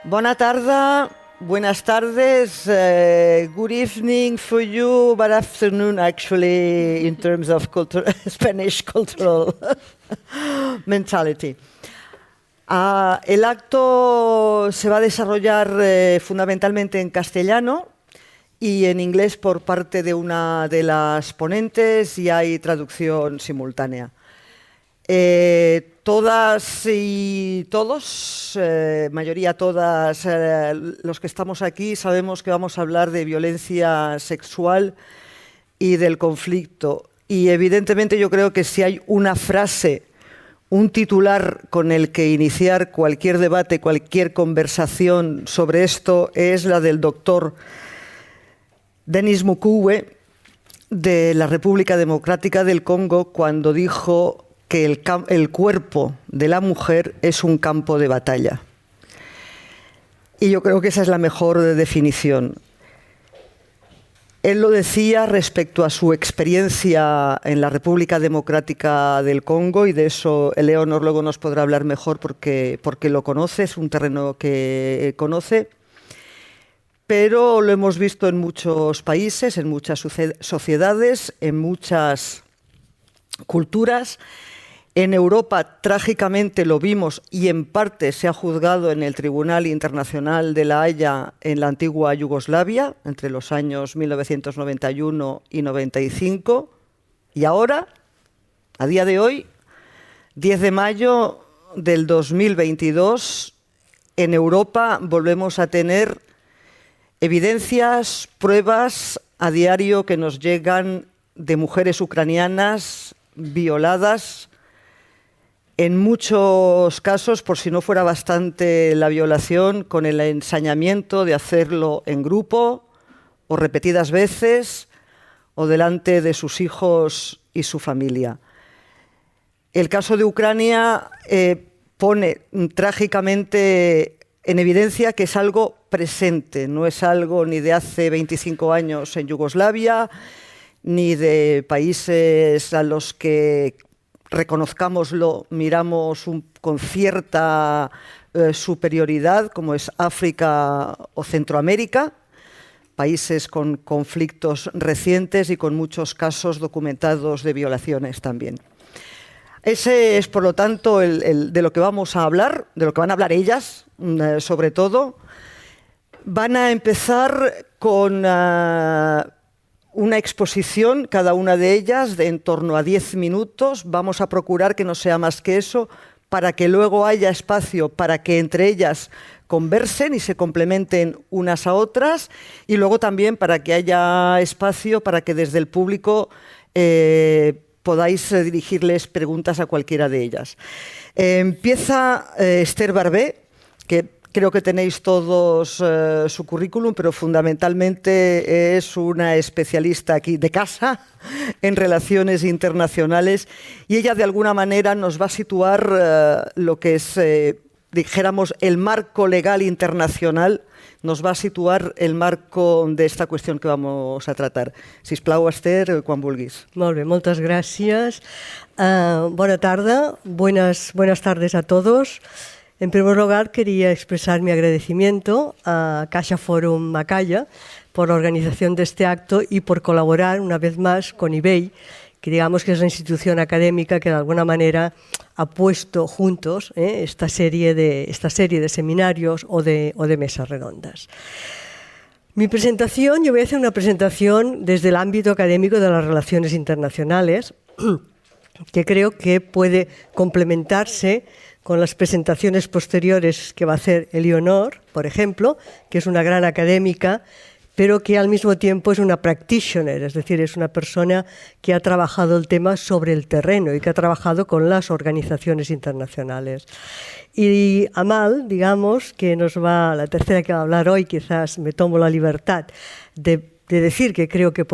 Bona tarda, buenas tardes, good evening for you, bad afternoon actually in terms of Spanish cultural mentality. El acto se va a desarrollar fundamentalmente en castellano y en inglés por parte de una de las ponentes y hay traducción simultánea. Todas y todos, mayoría todas, los que estamos aquí sabemos que vamos a hablar de violencia sexual y del conflicto. Y evidentemente yo creo que si hay una frase, un titular con el que iniciar cualquier debate, cualquier conversación sobre esto, es la del doctor Denis Mukwege de la República Democrática del Congo, cuando dijo que el cuerpo de la mujer es un campo de batalla. Y yo creo que esa es la mejor definición. Él lo decía respecto a su experiencia en la República Democrática del Congo, y de eso Eleonor luego nos podrá hablar mejor porque lo conoce, es un terreno que conoce. Pero lo hemos visto en muchos países, en muchas sociedades, en muchas culturas. En Europa, trágicamente, lo vimos y en parte se ha juzgado en el Tribunal Internacional de La Haya en la antigua Yugoslavia, entre los años 1991 y 95. Y ahora, a día de hoy, 10 de mayo del 2022, en Europa volvemos a tener evidencias, pruebas a diario que nos llegan de mujeres ucranianas violadas. En muchos casos, por si no fuera bastante la violación, con el ensañamiento de hacerlo en grupo o repetidas veces o delante de sus hijos y su familia. El caso de Ucrania pone trágicamente en evidencia que es algo presente, no es algo ni de hace 25 años en Yugoslavia, ni de países a los que, reconozcámoslo, miramos con cierta superioridad, como es África o Centroamérica, países con conflictos recientes y con muchos casos documentados de violaciones también. Ese es, por lo tanto, de lo que vamos a hablar, de lo que van a hablar ellas, sobre todo. Van a empezar con una exposición, cada una de ellas, de en torno a 10 minutos. Vamos a procurar que no sea más que eso, para que luego haya espacio para que entre ellas conversen y se complementen unas a otras, y luego también para que haya espacio para que desde el público podáis dirigirles preguntas a cualquiera de ellas. Empieza Esther Barbé, que creo que tenéis todos su currículum, pero fundamentalmente es una especialista aquí de casa en relaciones internacionales, y ella de alguna manera nos va a situar lo que es, dijéramos, el marco legal internacional, nos va a situar el marco de esta cuestión que vamos a tratar. Sisplau, Esther, quan vulguis. Molt bé, moltes gràcies. Bona tarda, buenas tardes a todos. En primer lugar, quería expresar mi agradecimiento a CaixaForum Macaya por la organización de este acto y por colaborar una vez más con IBEI, que digamos que es la institución académica que de alguna manera ha puesto juntos esta serie de seminarios o de mesas redondas. Mi presentación, yo voy a hacer una presentación desde el ámbito académico de las relaciones internacionales, que creo que puede complementarse con las presentaciones posteriores que va a hacer Eleonor, por ejemplo, que es una gran académica, pero que al mismo tiempo es una practitioner, es decir, es una persona que ha trabajado el tema sobre el terreno y que ha trabajado con las organizaciones internacionales. Y Amal, digamos, que la tercera que va a hablar hoy, quizás me tomo la libertad de decir que creo que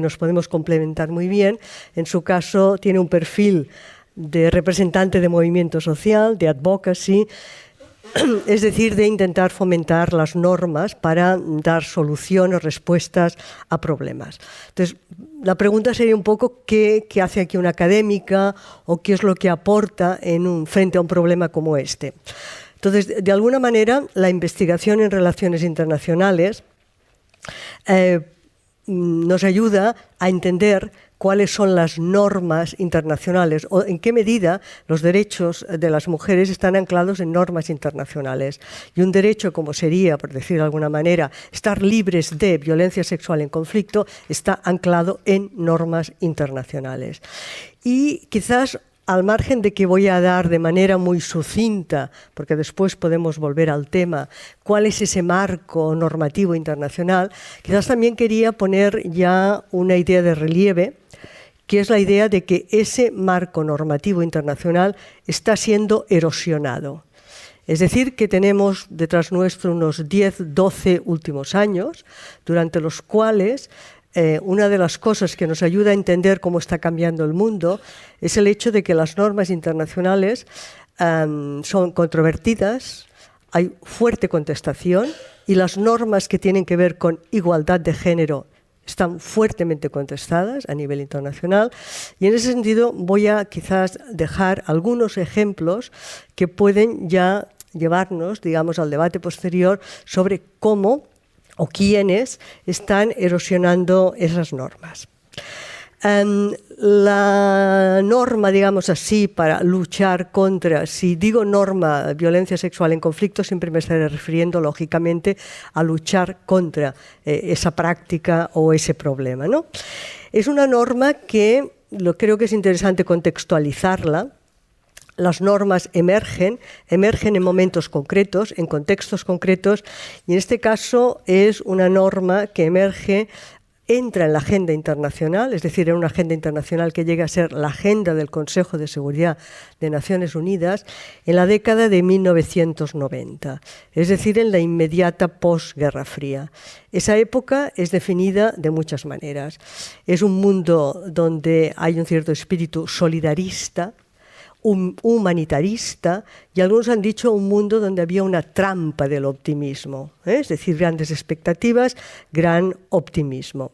nos podemos complementar muy bien. En su caso tiene un perfil de representante de movimiento social, de advocacy, es decir, de intentar fomentar las normas para dar soluciones, respuestas a problemas. Entonces, la pregunta sería un poco qué hace aquí una académica o qué es lo que aporta frente a un problema como este. Entonces, de alguna manera, la investigación en relaciones internacionales nos ayuda a entender cuáles son las normas internacionales o en qué medida los derechos de las mujeres están anclados en normas internacionales. Y un derecho, como sería, por decir de alguna manera, estar libres de violencia sexual en conflicto, está anclado en normas internacionales. Y quizás, al margen de que voy a dar de manera muy sucinta, porque después podemos volver al tema, cuál es ese marco normativo internacional, quizás también quería poner ya una idea de relieve, que es la idea de que ese marco normativo internacional está siendo erosionado. Es decir, que tenemos detrás nuestro unos 10, 12 últimos años, durante los cuales una de las cosas que nos ayuda a entender cómo está cambiando el mundo es el hecho de que las normas internacionales son controvertidas, hay fuerte contestación y las normas que tienen que ver con igualdad de género están fuertemente contestadas a nivel internacional, y en ese sentido voy a quizás dejar algunos ejemplos que pueden ya llevarnos, digamos, al debate posterior sobre cómo o quiénes están erosionando esas normas. La norma, digamos así, para luchar contra, si digo norma, violencia sexual en conflicto, siempre me estaré refiriendo, lógicamente, a luchar contra esa práctica o ese problema, ¿no? Es una norma que creo que es interesante contextualizarla. Las normas emergen en momentos concretos, en contextos concretos, y en este caso es una norma que entra en la agenda internacional, es decir, en una agenda internacional que llega a ser la agenda del Consejo de Seguridad de Naciones Unidas en la década de 1990, es decir, en la inmediata posguerra fría. Esa época es definida de muchas maneras. Es un mundo donde hay un cierto espíritu solidarista, humanitarista, y algunos han dicho un mundo donde había una trampa del optimismo, es decir, grandes expectativas, gran optimismo.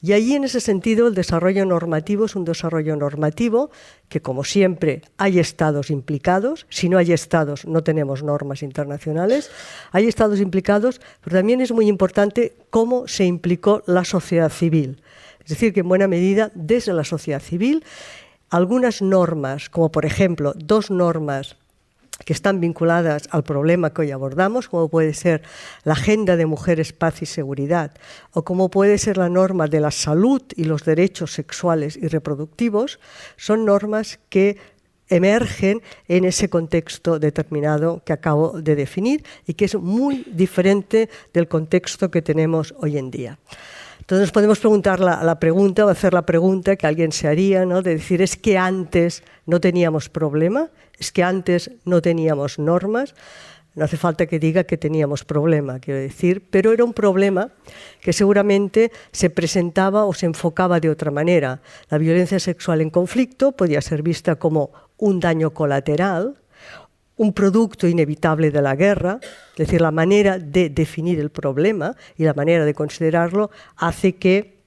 Y allí, en ese sentido, el desarrollo normativo es un desarrollo normativo que, como siempre, hay estados implicados. Si no hay estados, no tenemos normas internacionales. Hay estados implicados, pero también es muy importante cómo se implicó la sociedad civil. Es decir, que en buena medida, desde la sociedad civil, algunas normas, como por ejemplo 2 normas que están vinculadas al problema que hoy abordamos, como puede ser la Agenda de Mujeres, Paz y Seguridad, o como puede ser la norma de la salud y los derechos sexuales y reproductivos, son normas que emergen en ese contexto determinado que acabo de definir y que es muy diferente del contexto que tenemos hoy en día. Entonces podemos preguntar la pregunta o hacer la pregunta que alguien se haría, ¿no? De decir, ¿es que antes no teníamos problema? ¿Es que antes no teníamos normas? No hace falta que diga que teníamos problema, quiero decir, pero era un problema que seguramente se presentaba o se enfocaba de otra manera. La violencia sexual en conflicto podía ser vista como un daño colateral, un producto inevitable de la guerra, es decir, la manera de definir el problema y la manera de considerarlo hace que,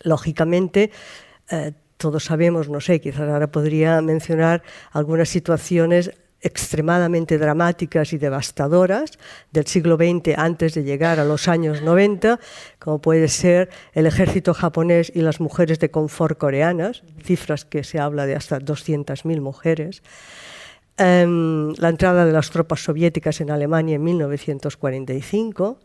lógicamente, todos sabemos, no sé, quizás ahora podría mencionar algunas situaciones extremadamente dramáticas y devastadoras del siglo XX antes de llegar a los años 90, como puede ser el ejército japonés y las mujeres de confort coreanas, cifras que se habla de hasta 200.000 mujeres, la entrada de las tropas soviéticas en Alemania en 1945,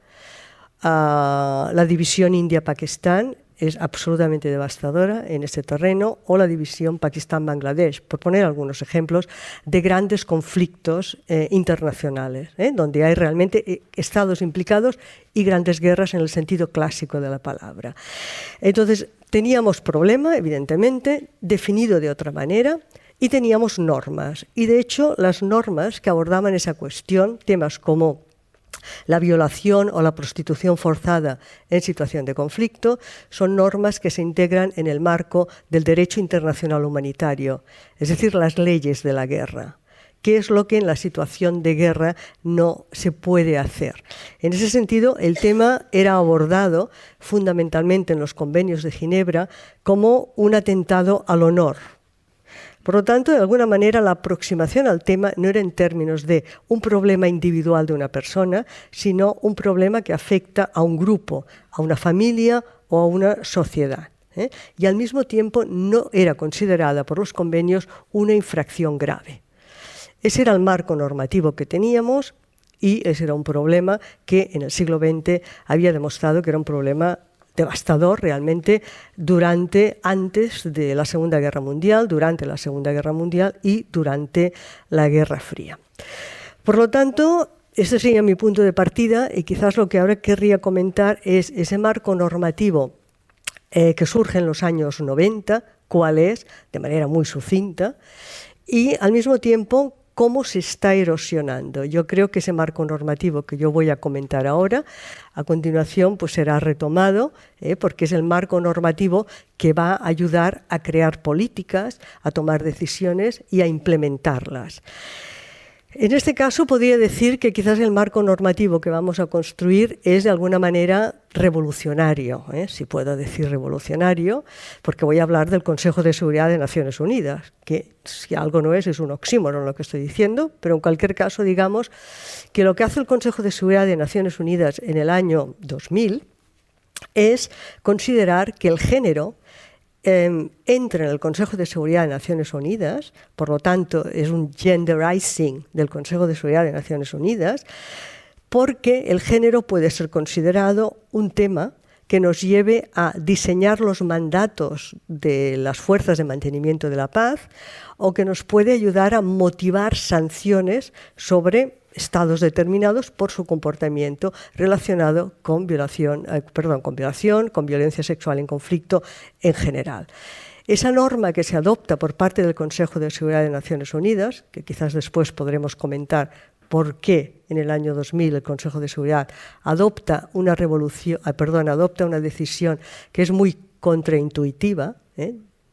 la división India-Pakistán es absolutamente devastadora en este terreno, o la división Pakistán-Bangladesh, por poner algunos ejemplos de grandes conflictos internacionales, donde hay realmente estados implicados y grandes guerras en el sentido clásico de la palabra. Entonces, teníamos problema, evidentemente, definido de otra manera, y teníamos normas. Y de hecho, las normas que abordaban esa cuestión, temas como la violación o la prostitución forzada en situación de conflicto, son normas que se integran en el marco del derecho internacional humanitario, es decir, las leyes de la guerra. ¿Qué es lo que en la situación de guerra no se puede hacer? En ese sentido, el tema era abordado fundamentalmente en los convenios de Ginebra como un atentado al honor. Por lo tanto, de alguna manera, la aproximación al tema no era en términos de un problema individual de una persona, sino un problema que afecta a un grupo, a una familia o a una sociedad. Y al mismo tiempo no era considerada por los convenios una infracción grave. Ese era el marco normativo que teníamos y ese era un problema que en el siglo XX había demostrado que era un problema devastador realmente antes de la Segunda Guerra Mundial, durante la Segunda Guerra Mundial y durante la Guerra Fría. Por lo tanto, este sería mi punto de partida y quizás lo que ahora querría comentar es ese marco normativo que surge en los años 90, cuál es, de manera muy sucinta, y al mismo tiempo cómo se está erosionando. Yo creo que ese marco normativo que yo voy a comentar ahora, a continuación, pues será retomado, porque es el marco normativo que va a ayudar a crear políticas, a tomar decisiones y a implementarlas. En este caso podría decir que quizás el marco normativo que vamos a construir es de alguna manera revolucionario, si puedo decir revolucionario, porque voy a hablar del Consejo de Seguridad de Naciones Unidas, que si algo no es un oxímoron lo que estoy diciendo, pero en cualquier caso digamos que lo que hace el Consejo de Seguridad de Naciones Unidas en el año 2000 es considerar que el género entra en el Consejo de Seguridad de Naciones Unidas, por lo tanto es un genderizing del Consejo de Seguridad de Naciones Unidas, porque el género puede ser considerado un tema que nos lleve a diseñar los mandatos de las fuerzas de mantenimiento de la paz o que nos puede ayudar a motivar sanciones sobre estados determinados por su comportamiento relacionado con violación, con violencia sexual en conflicto en general. Esa norma que se adopta por parte del Consejo de Seguridad de Naciones Unidas, que quizás después podremos comentar por qué en el año 2000 el Consejo de Seguridad adopta una decisión que es muy contraintuitiva,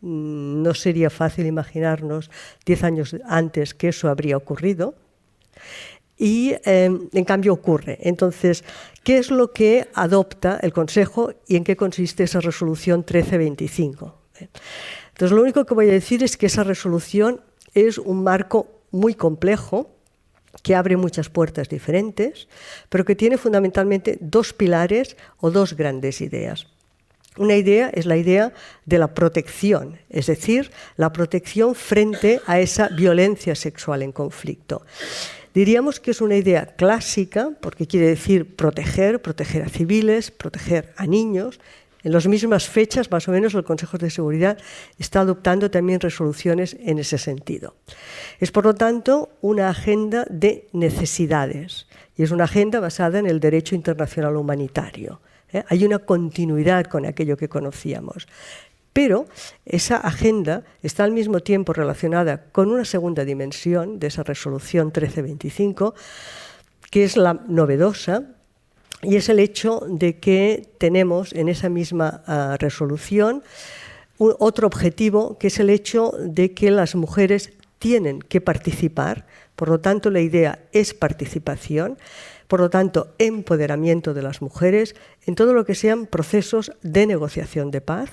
no sería fácil imaginarnos 10 años antes que eso habría ocurrido. Y en cambio ocurre. Entonces, ¿qué es lo que adopta el Consejo y en qué consiste esa resolución 1325? Entonces, lo único que voy a decir es que esa resolución es un marco muy complejo que abre muchas puertas diferentes, pero que tiene fundamentalmente dos pilares o dos grandes ideas. Una idea es la idea de la protección, es decir, la protección frente a esa violencia sexual en conflicto. Diríamos que es una idea clásica, porque quiere decir proteger a civiles, proteger a niños. En las mismas fechas, más o menos, el Consejo de Seguridad está adoptando también resoluciones en ese sentido. Es, por lo tanto, una agenda de necesidades y es una agenda basada en el derecho internacional humanitario. Hay una continuidad con aquello que conocíamos. Pero esa agenda está al mismo tiempo relacionada con una segunda dimensión de esa resolución 1325, que es la novedosa, y es el hecho de que tenemos en esa misma resolución otro objetivo, que es el hecho de que las mujeres tienen que participar. Por lo tanto, la idea es participación, por lo tanto, empoderamiento de las mujeres en todo lo que sean procesos de negociación de paz,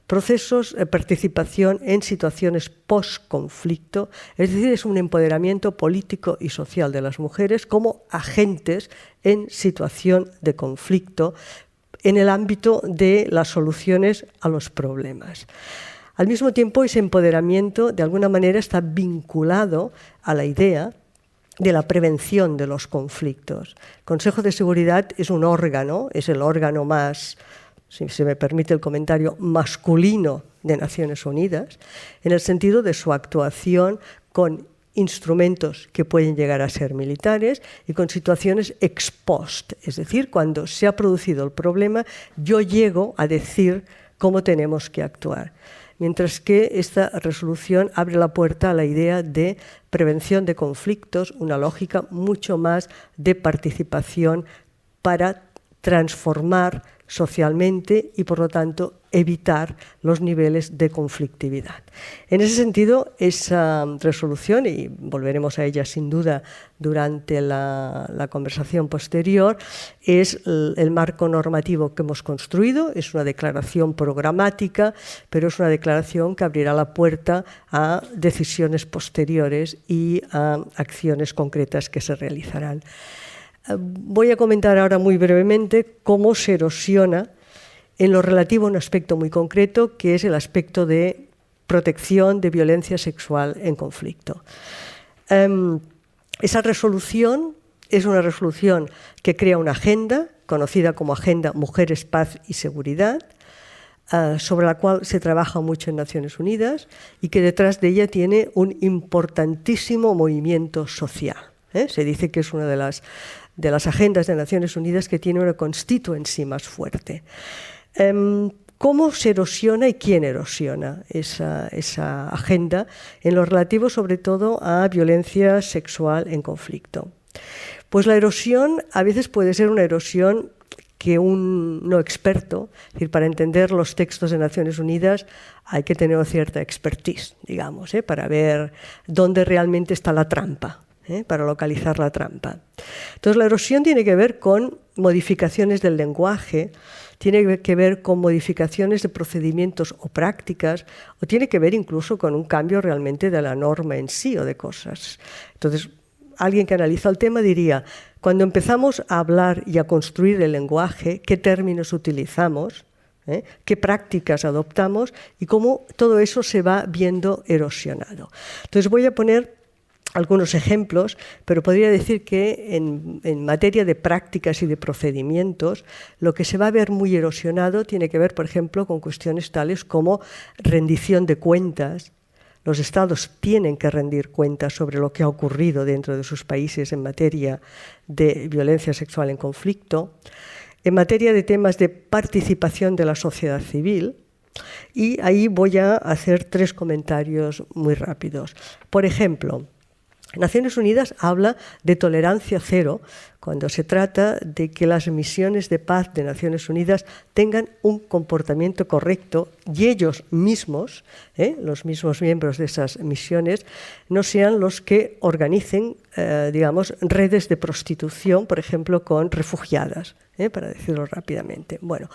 procesos de participación en situaciones post-conflicto, es decir, es un empoderamiento político y social de las mujeres como agentes en situación de conflicto en el ámbito de las soluciones a los problemas. Al mismo tiempo, ese empoderamiento de alguna manera está vinculado a la idea de la prevención de los conflictos. El Consejo de Seguridad es un órgano, es el órgano más, si se me permite el comentario, masculino de Naciones Unidas, en el sentido de su actuación con instrumentos que pueden llegar a ser militares y con situaciones ex post, es decir, cuando se ha producido el problema, yo llego a decir cómo tenemos que actuar. Mientras que esta resolución abre la puerta a la idea de prevención de conflictos, una lógica mucho más de participación para transformar socialmente y, por lo tanto, evitar los niveles de conflictividad. En ese sentido, esa resolución, y volveremos a ella sin duda durante la conversación posterior, es el marco normativo que hemos construido, es una declaración programática, pero es una declaración que abrirá la puerta a decisiones posteriores y a acciones concretas que se realizarán. Voy a comentar ahora muy brevemente cómo se erosiona en lo relativo a un aspecto muy concreto, que es el aspecto de protección de violencia sexual en conflicto. Esa resolución es una resolución que crea una agenda, conocida como Agenda Mujeres, Paz y Seguridad, sobre la cual se trabaja mucho en Naciones Unidas y que detrás de ella tiene un importantísimo movimiento social. Se dice que es una de las agendas de Naciones Unidas que tiene una constituency más fuerte. ¿Cómo se erosiona y quién erosiona esa agenda en lo relativo sobre todo a violencia sexual en conflicto? Pues la erosión a veces puede ser una erosión que un no experto, es decir, para entender los textos de Naciones Unidas hay que tener cierta expertise, digamos, para ver dónde realmente está la trampa. Para localizar la trampa. Entonces, la erosión tiene que ver con modificaciones del lenguaje, tiene que ver con modificaciones de procedimientos o prácticas, o tiene que ver incluso con un cambio realmente de la norma en sí o de cosas. Entonces, alguien que analiza el tema diría, cuando empezamos a hablar y a construir el lenguaje, ¿qué términos utilizamos? ¿Qué prácticas adoptamos? Y cómo todo eso se va viendo erosionado. Entonces, voy a poner algunos ejemplos, pero podría decir que en materia de prácticas y de procedimientos, lo que se va a ver muy erosionado tiene que ver, por ejemplo, con cuestiones tales como rendición de cuentas. Los Estados tienen que rendir cuentas sobre lo que ha ocurrido dentro de sus países en materia de violencia sexual en conflicto, en materia de temas de participación de la sociedad civil. Y ahí voy a hacer 3 comentarios muy rápidos. Por ejemplo, Naciones Unidas habla de tolerancia cero cuando se trata de que las misiones de paz de Naciones Unidas tengan un comportamiento correcto y ellos mismos, los mismos miembros de esas misiones, no sean los que organicen, redes de prostitución, por ejemplo, con refugiadas, para decirlo rápidamente. Bueno,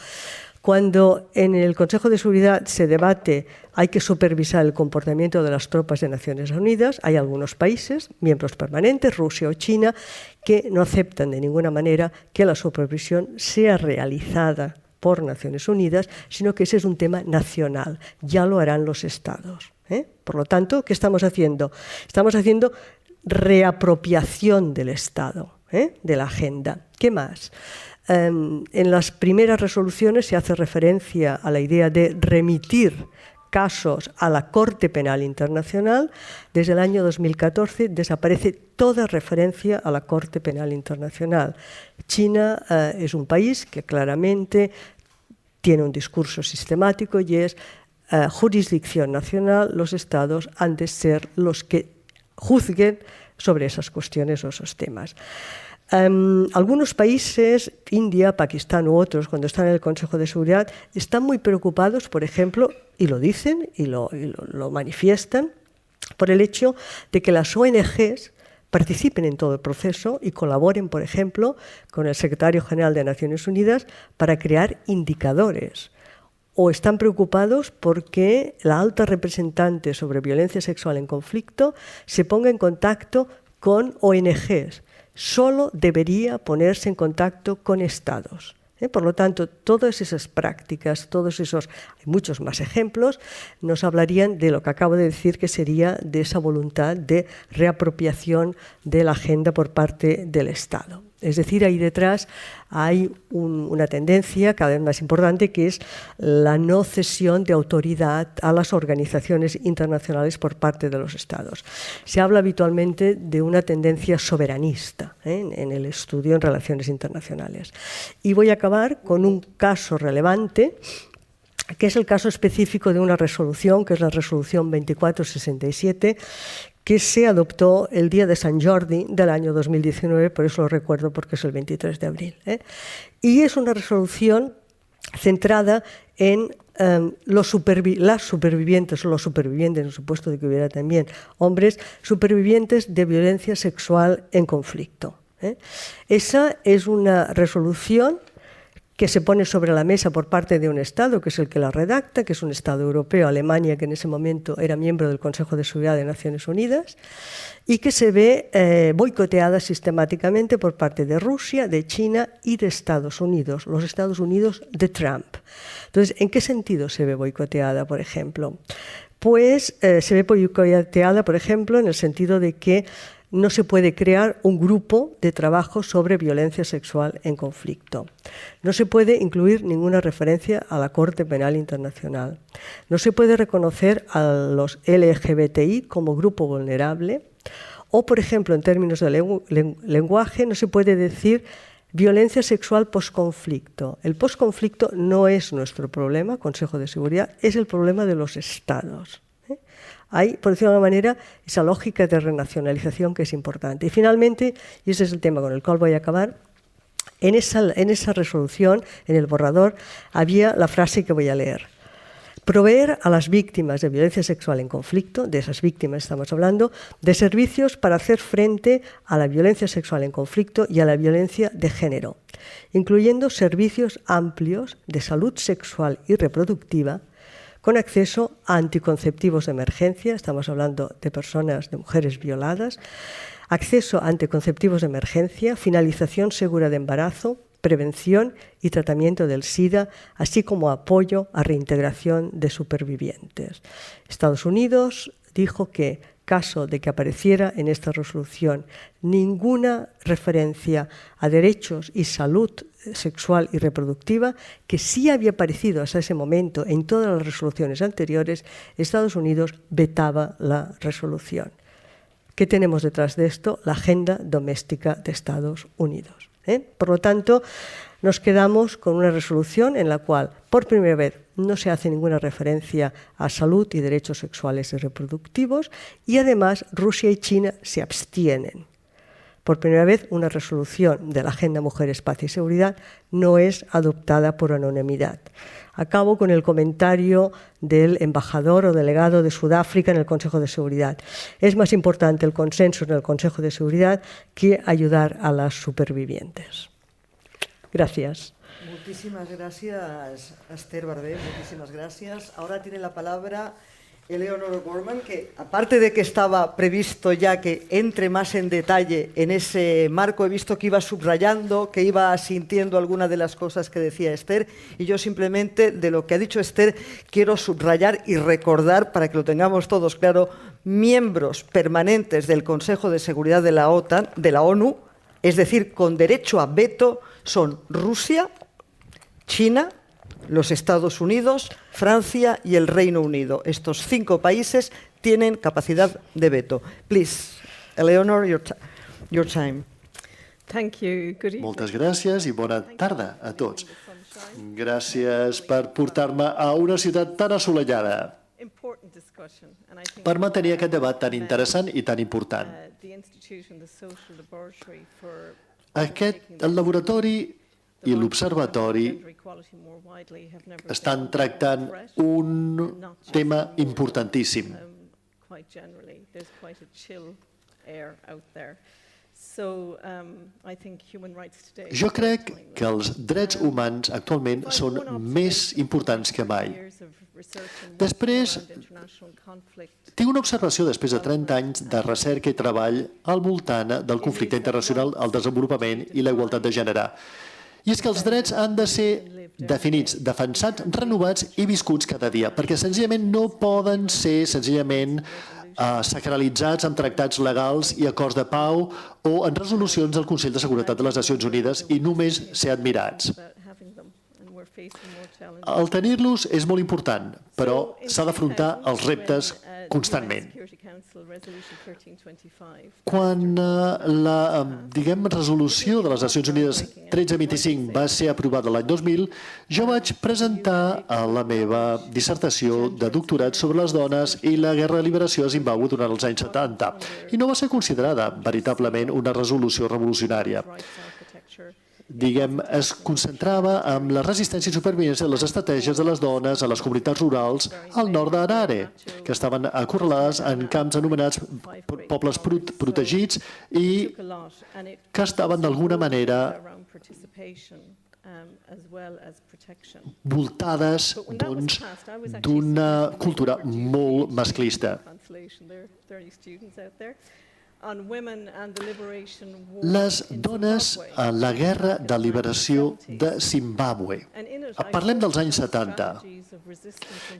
cuando en el Consejo de Seguridad se debate hay que supervisar el comportamiento de las tropas de Naciones Unidas, hay algunos países, miembros permanentes, Rusia o China, que no aceptan de ninguna manera que la supervisión sea realizada por Naciones Unidas, sino que ese es un tema nacional, ya lo harán los Estados. Por lo tanto, ¿qué estamos haciendo? Estamos haciendo reapropiación del Estado, de la agenda. ¿Qué más? En las primeras resoluciones se hace referencia a la idea de remitir casos a la Corte Penal Internacional. Desde el año 2014 desaparece toda referencia a la Corte Penal Internacional. China es un país que claramente tiene un discurso sistemático y es jurisdicción nacional, los Estados han de ser los que juzguen sobre esas cuestiones o esos temas. Algunos países, India, Pakistán u otros, cuando están en el Consejo de Seguridad, están muy preocupados, por ejemplo, y lo dicen y lo manifiestan, por el hecho de que las ONGs participen en todo el proceso y colaboren, por ejemplo, con el Secretario General de Naciones Unidas para crear indicadores. O están preocupados porque la alta representante sobre violencia sexual en conflicto se ponga en contacto con ONGs. Solo debería ponerse en contacto con Estados. Por lo tanto, todas esas prácticas, todos esos, hay muchos más ejemplos, nos hablarían de lo que acabo de decir, que sería de esa voluntad de reapropiación de la agenda por parte del Estado. Es decir, ahí detrás hay una tendencia cada vez más importante, que es la no cesión de autoridad a las organizaciones internacionales por parte de los Estados. Se habla habitualmente de una tendencia soberanista en el estudio en relaciones internacionales. Y voy a acabar con un caso relevante, que es el caso específico de una resolución, que es la resolución 2467, que se adoptó el día de Sant Jordi del año 2019, por eso lo recuerdo porque es el 23 de abril. Y es una resolución centrada en las supervivientes o los supervivientes, en supuesto de que hubiera también hombres, supervivientes de violencia sexual en conflicto. Esa es una resolución que se pone sobre la mesa por parte de un Estado, que es el que la redacta, que es un Estado europeo, Alemania, que en ese momento era miembro del Consejo de Seguridad de Naciones Unidas, y que se ve boicoteada sistemáticamente por parte de Rusia, de China y de Estados Unidos, los Estados Unidos de Trump. Entonces, ¿en qué sentido se ve boicoteada, por ejemplo? Pues se ve boicoteada, por ejemplo, en el sentido de que no se puede crear un grupo de trabajo sobre violencia sexual en conflicto. No se puede incluir ninguna referencia a la Corte Penal Internacional. No se puede reconocer a los LGBTI como grupo vulnerable. O, por ejemplo, en términos de lenguaje, no se puede decir violencia sexual posconflicto. El posconflicto no es nuestro problema, Consejo de Seguridad, es el problema de los Estados. Hay, por decirlo de alguna manera, esa lógica de renacionalización que es importante. Y finalmente, y ese es el tema con el cual voy a acabar, en esa resolución, en el borrador, había la frase que voy a leer. Proveer a las víctimas de violencia sexual en conflicto, de esas víctimas estamos hablando, de servicios para hacer frente a la violencia sexual en conflicto y a la violencia de género, incluyendo servicios amplios de salud sexual y reproductiva, con acceso a anticonceptivos de emergencia, estamos hablando de personas, de mujeres violadas, acceso a anticonceptivos de emergencia, finalización segura de embarazo, prevención y tratamiento del SIDA, así como apoyo a reintegración de supervivientes. Estados Unidos dijo que, caso de que apareciera en esta resolución ninguna referencia a derechos y salud sexual y reproductiva, que sí había aparecido hasta ese momento en todas las resoluciones anteriores, Estados Unidos vetaba la resolución. ¿Qué tenemos detrás de esto? La agenda doméstica de Estados Unidos. Por lo tanto, nos quedamos con una resolución en la cual, por primera vez, no se hace ninguna referencia a salud y derechos sexuales y reproductivos, y además Rusia y China se abstienen. Por primera vez, una resolución de la Agenda Mujeres, Paz y Seguridad no es adoptada por unanimidad. Acabo con el comentario del embajador o delegado de Sudáfrica en el Consejo de Seguridad. Es más importante el consenso en el Consejo de Seguridad que ayudar a las supervivientes. Gracias. Muchísimas gracias, Esther Barbé. Muchísimas gracias. Ahora tiene la palabra Eleanor Gorman, que aparte de que estaba previsto ya que entre más en detalle en ese marco, he visto que iba subrayando, que iba sintiendo alguna de las cosas que decía Esther, y yo simplemente de lo que ha dicho Esther quiero subrayar y recordar, para que lo tengamos todos claro, miembros permanentes del Consejo de Seguridad de la OTAN, de la ONU, es decir, con derecho a veto, son Rusia, China, los Estados Unidos, Francia y el Reino Unido. Estos 5 países tienen capacidad de veto. Please, Eleanor, your time. Thank you. Good evening. Moltes gràcies i bona tarda a tots. Gràcies per portar-me a una ciutat tan assolellada, per mantenir aquest debat tan interessant i tan important. El laboratori i l'observatori estan tractant un tema importantíssim. Jo crec que els drets humans actualment són més importants que mai. Després, tinc una observació després de 30 anys de recerca i treball al voltant del conflicte internacional, el desenvolupament i la igualtat de gènere. I és que els drets han de ser definits, defensats, renovats i viscuts cada dia, perquè senzillament no poden ser senzillament sacralitzats en tractats legals i acords de pau o en resolucions del Consell de Seguretat de les Nacions Unides i només ser admirats. El tenir-los és molt important, però s'ha d'afrontar els reptes constantment. Quan la resolució de les Nacions Unides 1325 va ser aprovada l'any 2000, jo vaig presentar la meva dissertació de doctorat sobre les dones i la guerra de liberació a Zimbàbue durant els anys 70, i no va ser considerada veritablement una resolució revolucionària. diguem, es concentrava en la resistència i supervivència de les estratègies de les dones a les comunitats rurals al nord d'Harare, que estaven acorralades en camps anomenats pobles protegits i que estaven d'alguna manera voltades d'una cultura molt masclista. Les dones en la Guerra de Liberació de Zimbàbue. Parlem dels anys 70.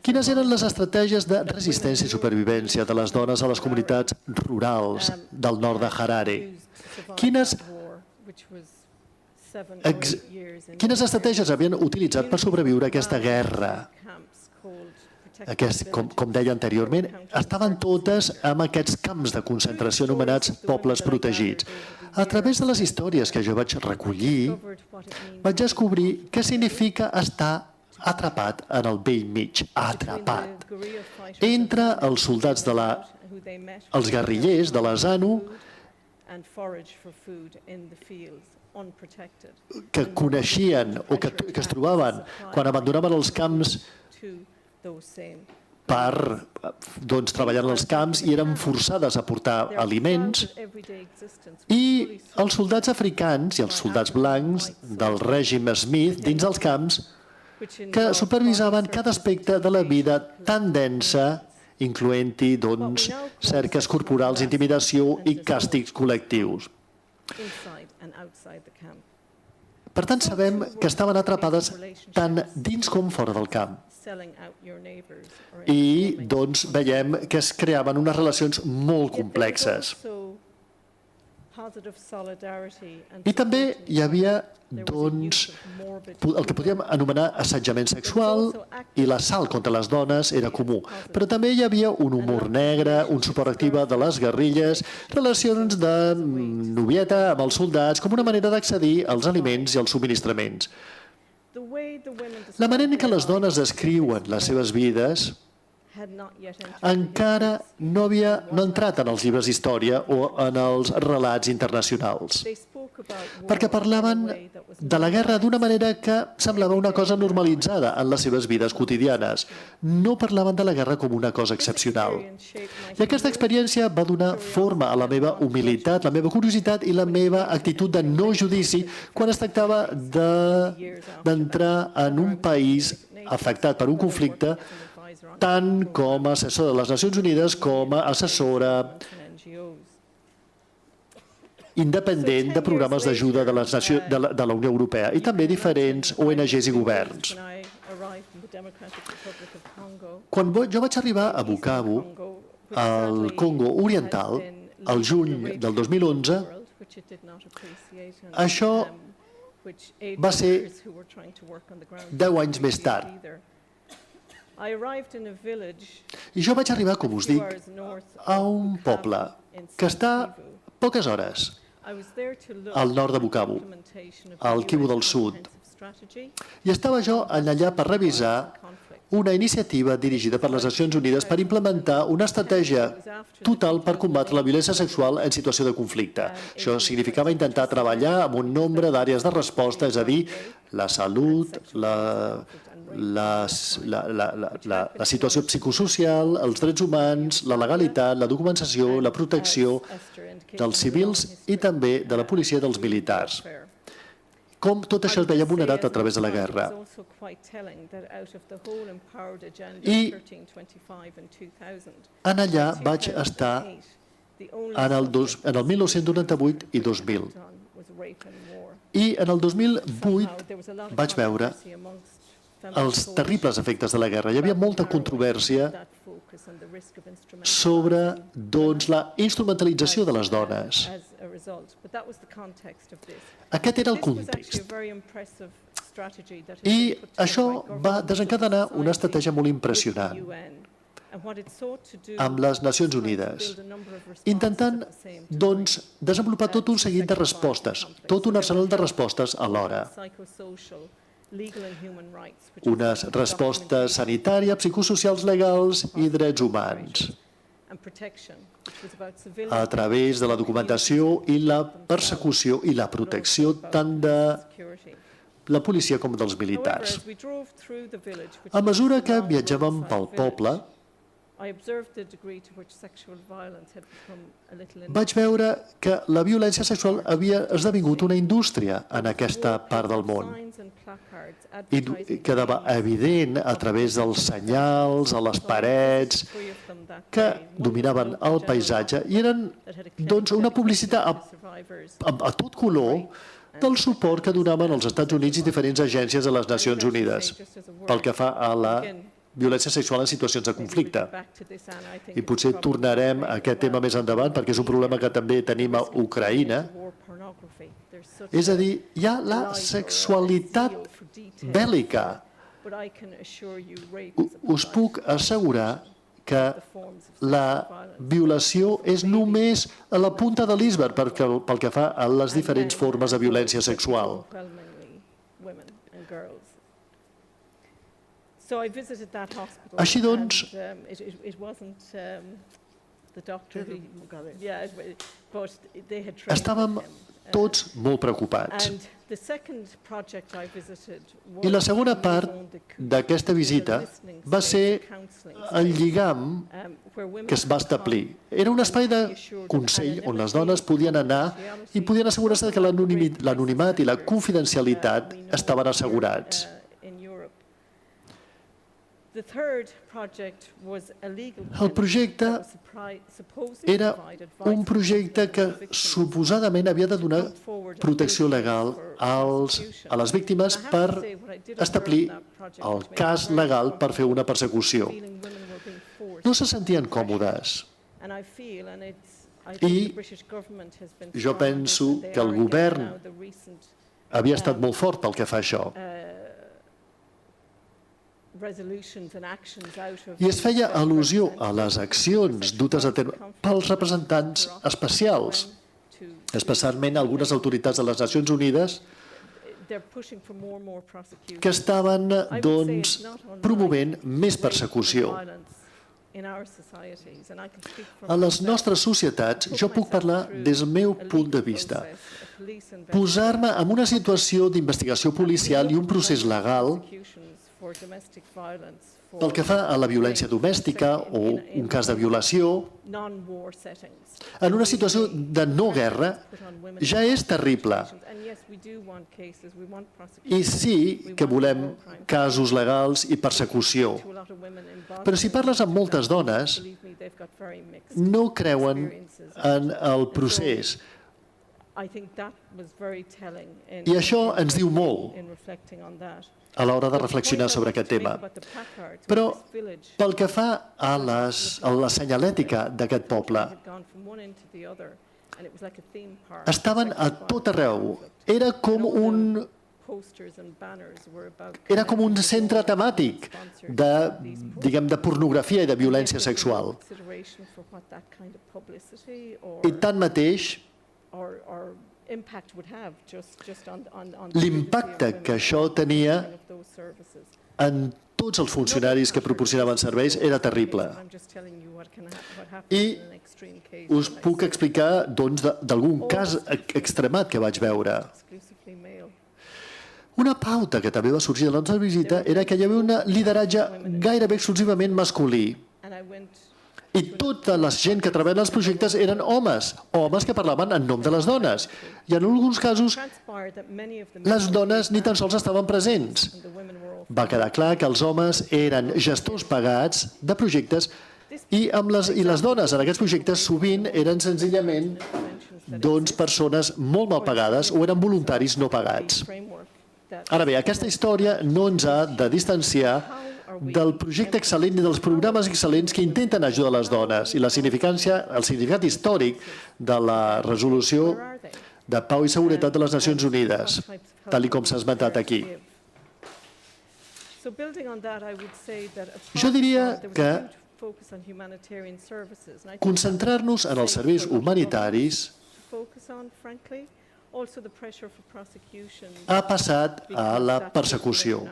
Quines eren les estratègies de resistència i supervivència de les dones a les comunitats rurals del nord de Harare? Quines estratègies havien utilitzat per sobreviure a aquesta guerra? Com deia anteriorment, estaven totes en aquests camps de concentració anomenats pobles protegits. A través de les històries que jo vaig recollir, vaig descobrir què significa estar atrapat en el vell mig, atrapat. Entre els soldats els guerrillers de la ZANU, que coneixien o que es trobaven quan abandonaven els camps per treballar en els camps i eren forçades a portar aliments, i els soldats africans i els soldats blancs del règim Smith dins dels camps que supervisaven cada aspecte de la vida tan densa, incloent-hi cerques corporals, intimidació i càstigs col·lectius. Per tant, sabem que estaven atrapades tant dins com fora del camp. I, veiem que es creaven unes relacions molt complexes. I també hi havia, el que podríem anomenar assetjament sexual, i l'assalt contra les dones era comú. Però també hi havia un humor negre, un suport actiu de les guerrilles, relacions de novieta amb els soldats, com una manera d'accedir als aliments i als subministraments. La manera en què les dones descriuen les seves vides encara no havia entrat en els llibres d'història o en els relats internacionals, perquè parlaven de la guerra d'una manera que semblava una cosa normalitzada en les seves vides quotidianes. No parlaven de la guerra com una cosa excepcional. I aquesta experiència va donar forma a la meva humilitat, la meva curiositat i la meva actitud de no judici quan es tractava d'entrar en un país afectat per un conflicte, tant com a assessora de les Nacions Unides com a assessora independent de programes d'ajuda de la Unió Europea i també diferents ONGs i governs. Quan jo vaig arribar a Bukavu, al Congo Oriental, al juny del 2011, això va ser 10 anys més tard. I jo vaig arribar, com us dic, a un poble que està a poques hores al nord de Bukavu, al Kivu del Sud. I estava jo allà per revisar una iniciativa dirigida per les Nacions Unides per implementar una estratègia total per combatre la violència sexual en situació de conflicte. Això significava intentar treballar amb un nombre d'àrees de resposta, és a dir, la salut, la situació psicosocial, els drets humans, la legalitat, la documentació, la protecció dels civils i també de la policia i dels militars. Com tot això es veia vulnerat a través de la guerra. I allà vaig estar en el 1998 i 2000. I en el 2008 vaig veure els terribles efectes de la guerra. Hi havia molta controvèrsia sobre la instrumentalització de les dones. Aquest era el context. I això va desencadenar una estratègia molt impressionant amb les Nacions Unides, intentant, desenvolupar tot un seguit de respostes, tot un arsenal de respostes alhora. Unes respostes sanitàries, psicosocials, legals i drets humans. a través de la documentació i la persecució i la protecció tant de la policia com dels militars. A mesura que viatjàvem pel poble, vaig veure que la violència sexual havia esdevingut una indústria en aquesta part del món i quedava evident a través dels senyals, a les parets, que dominaven el paisatge i eren una publicitat a tot color del suport que donaven els Estats Units i diferents agències de les Nacions Unides pel que fa a la violència sexual en situacions de conflicte. I potser tornarem a aquest tema més endavant perquè és un problema que també tenim a Ucraïna. És a dir, hi ha la sexualitat bèl·lica. Us puc assegurar que la violació és només a la punta de l'iceberg pel que fa a les diferents formes de violència sexual. Així doncs, estàvem tots molt preocupats. I la segona part d'aquesta visita va ser el lligam que es va establir. Era un espai de consell on les dones podien anar i podien assegurar-se que l'anonimat i la confidencialitat estaven assegurats. El projecte era un projecte que suposadament havia de donar protecció legal a les víctimes per establir el cas legal per fer una persecució. No se sentien còmodes. I jo penso que el govern havia estat molt fort pel que fa a això. I es feia al·lusió a les accions dutes a terme pels representants especials, especialment algunes autoritats de les Nacions Unides, que estaven, promovent més persecució. A les nostres societats, jo puc parlar des del meu punt de vista. Posar-me en una situació d'investigació policial i un procés legal pel que fa a la violència domèstica o un cas de violació, en una situació de no guerra, ja és terrible. I sí que volem casos legals i persecució. Però si parles amb moltes dones, no creuen en el procés. I això ens diu molt a l'hora de reflexionar sobre aquest tema. Però pel que fa a la senyalètica d'aquest poble, estaven a tot arreu. Era com un centre temàtic de pornografia i de violència sexual. I tanmateix, l'impacte que això tenia en tots els funcionaris que proporcionaven serveis era terrible. I us puc explicar d'algun cas extremat que vaig veure. Una pauta que també va sorgir de la nostra visita era que hi havia un lideratge gairebé exclusivament masculí. I tota la gent que treballa als projectes eren homes que parlaven en nom de les dones. I en alguns casos, les dones ni tan sols estaven presents. Va quedar clar que els homes eren gestors pagats de projectes i les dones en aquests projectes sovint eren senzillament persones molt mal pagades o eren voluntaris no pagats. Ara bé, aquesta història no ens ha de distanciar del projecte excel·lent i dels programes excel·lents que intenten ajudar les dones i el significat històric de la resolució de pau i seguretat de les Nacions Unides, tal com s'ha esmentat aquí. Jo diria que concentrar-nos en els serveis humanitaris ha passat a la persecució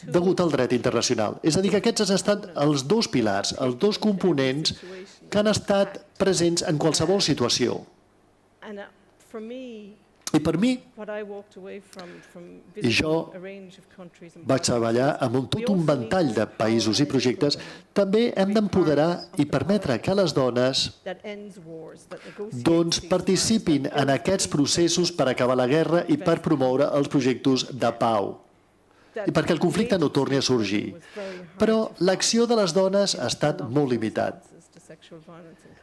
degut al dret internacional. És a dir, que aquests han estat els dos pilars, els dos components que han estat presents en qualsevol situació. I per mi, i jo vaig treballar amb tot un ventall de països i projectes, també hem d'empoderar i permetre que les dones participin en aquests processos per acabar la guerra i per promoure els projectes de pau i perquè el conflicte no torni a sorgir. Però l'acció de les dones ha estat molt limitat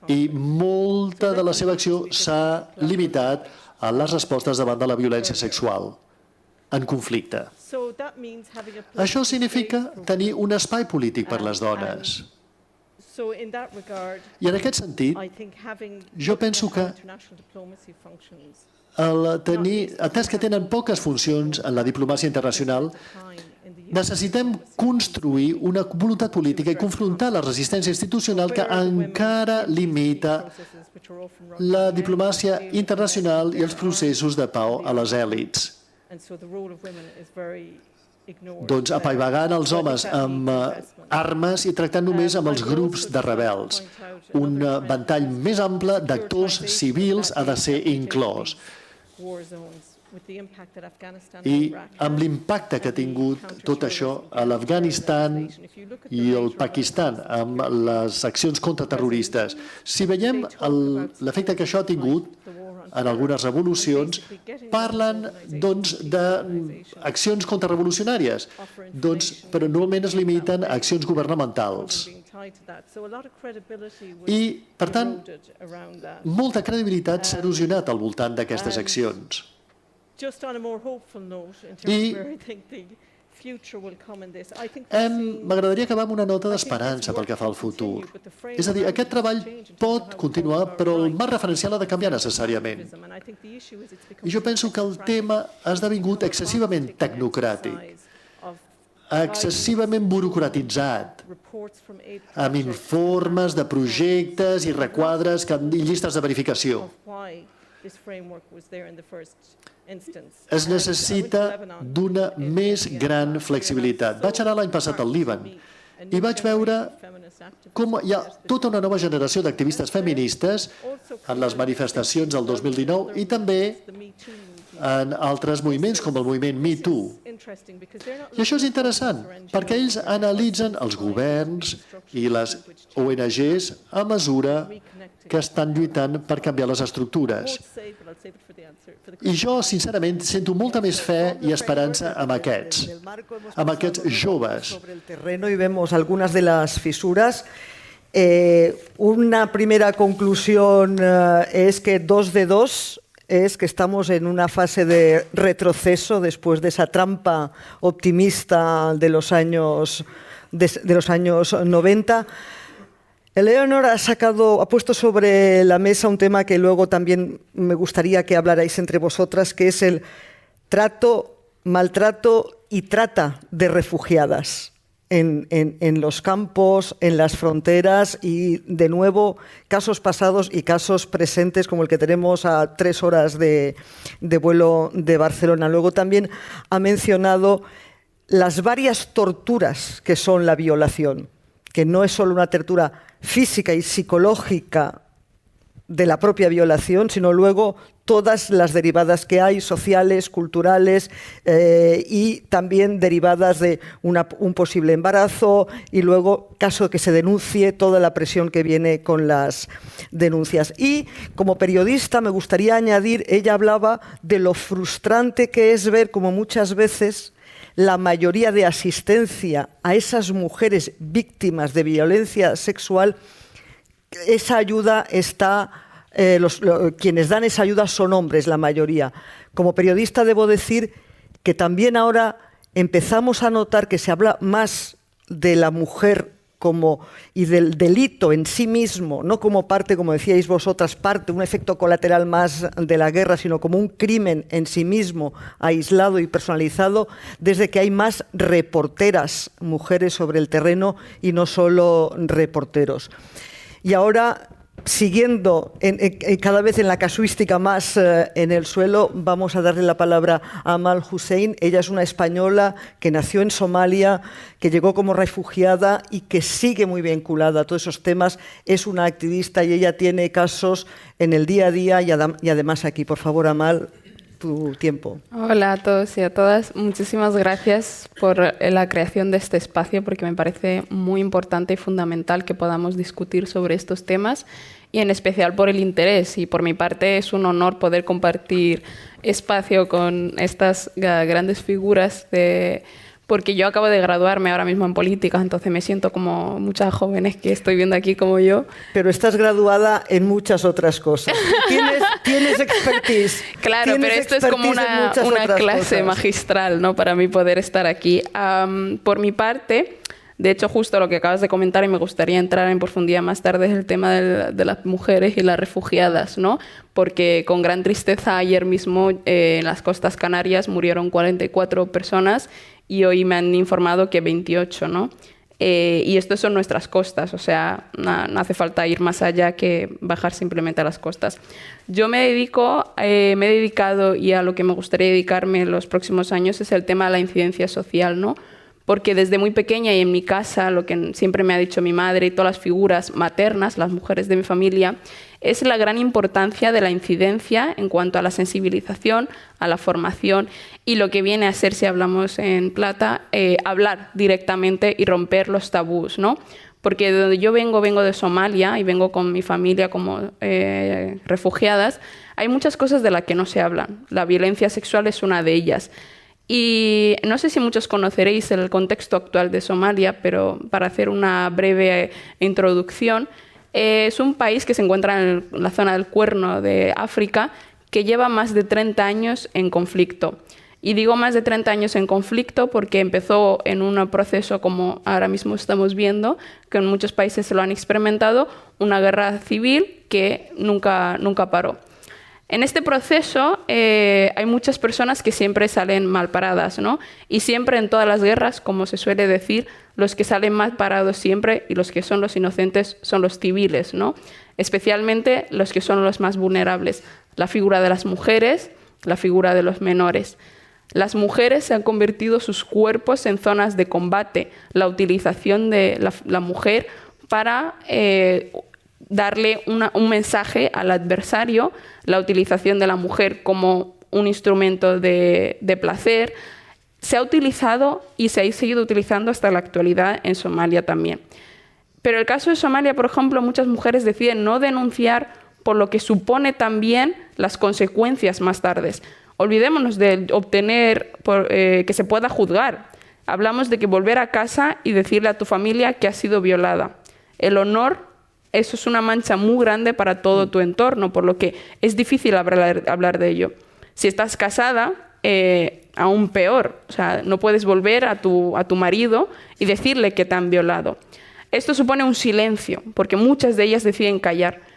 i molta de la seva acció s'ha limitat a les respostes davant de la violència sexual en conflicte. Això significa tenir un espai polític per les dones. I en aquest sentit, jo penso que atès que tenen poques funcions en la diplomàcia internacional, necessitem construir una voluntat política i confrontar la resistència institucional que encara limita la diplomàcia internacional i els processos de pau a les èlits. Doncs apaivagant els homes amb armes i tractant només amb els grups de rebels. Un ventall més ample d'actors civils ha de ser inclòs. I amb l'impacte que ha tingut tot això a l'Afganistan i el Pakistan, amb les accions contraterroristes, si veiem l'efecte que això ha tingut en algunes revolucions, parlen d'accions contrarrevolucionàries, però normalment es limiten a accions governamentals. I, per tant, molta credibilitat s'ha erosionat al voltant d'aquestes accions. I m'agradaria acabar amb una nota d'esperança pel que fa al futur. És a dir, aquest treball pot continuar, però el marc referencial ha de canviar necessàriament. I jo penso que el tema ha esdevingut excessivament tecnocràtic, excessivament burocratitzat, amb informes de projectes i requadres i llistes de verificació. Es necessita d'una més gran flexibilitat. Vaig anar l'any passat al Líban i vaig veure com hi ha tota una nova generació d'activistes feministes en les manifestacions del 2019 i també en altres moviments com el moviment Me Too. I això és interessant, perquè ells analitzen els governs i les ONGs a mesura que estan lluitant per canviar les estructures. I jo, sincerament, sento molta més fe i esperança amb aquests joves. Y vemos algunas de las fisuras. Una primera conclusión es que 2 de 2 es que estamos en una fase de retroceso después de esa trampa optimista de los años 90. Eleonor ha puesto sobre la mesa un tema que luego también me gustaría que hablarais entre vosotras, que es el trato, maltrato y trata de refugiadas en los campos, en las fronteras y, de nuevo, casos pasados y casos presentes como el que tenemos a 3 horas de vuelo de Barcelona. Luego también ha mencionado las varias torturas que son la violación, que no es solo una tortura física y psicológica de la propia violación, sino luego todas las derivadas que hay, sociales, culturales y también derivadas de un posible embarazo y luego, caso de que se denuncie, toda la presión que viene con las denuncias. Y como periodista me gustaría añadir, ella hablaba de lo frustrante que es ver como muchas veces la mayoría de asistencia a esas mujeres víctimas de violencia sexual, esa ayuda está, quienes dan esa ayuda son hombres, la mayoría. Como periodista debo decir que también ahora empezamos a notar que se habla más de la mujer y del delito en sí mismo, no como parte, como decíais vosotras, un efecto colateral más de la guerra, sino como un crimen en sí mismo, aislado y personalizado, desde que hay más reporteras, mujeres sobre el terreno, y no solo reporteros. Y ahora Siguiendo cada vez en la casuística más en el suelo, vamos a darle la palabra a Amal Hussein. Ella es una española que nació en Somalia, que llegó como refugiada y que sigue muy vinculada a todos esos temas. Es una activista y ella tiene casos en el día a día y además aquí. Por favor, Amal, tu tiempo. Hola a todos y a todas. Muchísimas gracias por la creación de este espacio, porque me parece muy importante y fundamental que podamos discutir sobre estos temas, y en especial por el interés. Y por mi parte es un honor poder compartir espacio con estas grandes figuras porque yo acabo de graduarme ahora mismo en política, entonces me siento como muchas jóvenes que estoy viendo aquí como yo. Pero estás graduada en muchas otras cosas. Tienes expertise. Claro, pero esto es como una clase magistral, ¿no?, para mí poder estar aquí. Por mi parte, de hecho, justo lo que acabas de comentar, y me gustaría entrar en profundidad más tarde, es el tema de las mujeres y las refugiadas, ¿no? Porque con gran tristeza ayer mismo en las costas canarias murieron 44 personas y hoy me han informado que 28, ¿no? Y esto son nuestras costas, o sea, no hace falta ir más allá que bajar simplemente a las costas. Yo me he dedicado, y a lo que me gustaría dedicarme en los próximos años es el tema de la incidencia social, ¿no? Porque desde muy pequeña y en mi casa, lo que siempre me ha dicho mi madre y todas las figuras maternas, las mujeres de mi familia, es la gran importancia de la incidencia en cuanto a la sensibilización, a la formación y lo que viene a ser, si hablamos en plata, hablar directamente y romper los tabús, ¿no? Porque de donde yo vengo de Somalia y vengo con mi familia como refugiadas, hay muchas cosas de las que no se hablan. La violencia sexual es una de ellas. Y no sé si muchos conoceréis el contexto actual de Somalia, pero para hacer una breve introducción, es un país que se encuentra en la zona del Cuerno de África, que lleva más de 30 años en conflicto. Y digo más de 30 años en conflicto porque empezó en un proceso, como ahora mismo estamos viendo, que en muchos países se lo han experimentado, una guerra civil que nunca paró. En este proceso hay muchas personas que siempre salen mal paradas, ¿no? Y siempre en todas las guerras, como se suele decir, los que salen mal parados siempre y los que son los inocentes son los civiles, ¿no? Especialmente los que son los más vulnerables. La figura de las mujeres, la figura de los menores. Las mujeres se han convertido sus cuerpos en zonas de combate. La utilización de la mujer para darle un mensaje al adversario, la utilización de la mujer como un instrumento de placer, se ha utilizado y se ha seguido utilizando hasta la actualidad en Somalia también. Pero el caso de Somalia, por ejemplo, muchas mujeres deciden no denunciar por lo que supone también las consecuencias más tardes. Olvidémonos de obtener que se pueda juzgar. Hablamos de que volver a casa y decirle a tu familia que has sido violada. El honor, eso es una mancha muy grande para todo tu entorno, por lo que es difícil hablar de ello. Si estás casada, aún peor. O sea, no puedes volver a tu marido y decirle que te han violado. Esto supone un silencio, porque muchas de ellas deciden callar.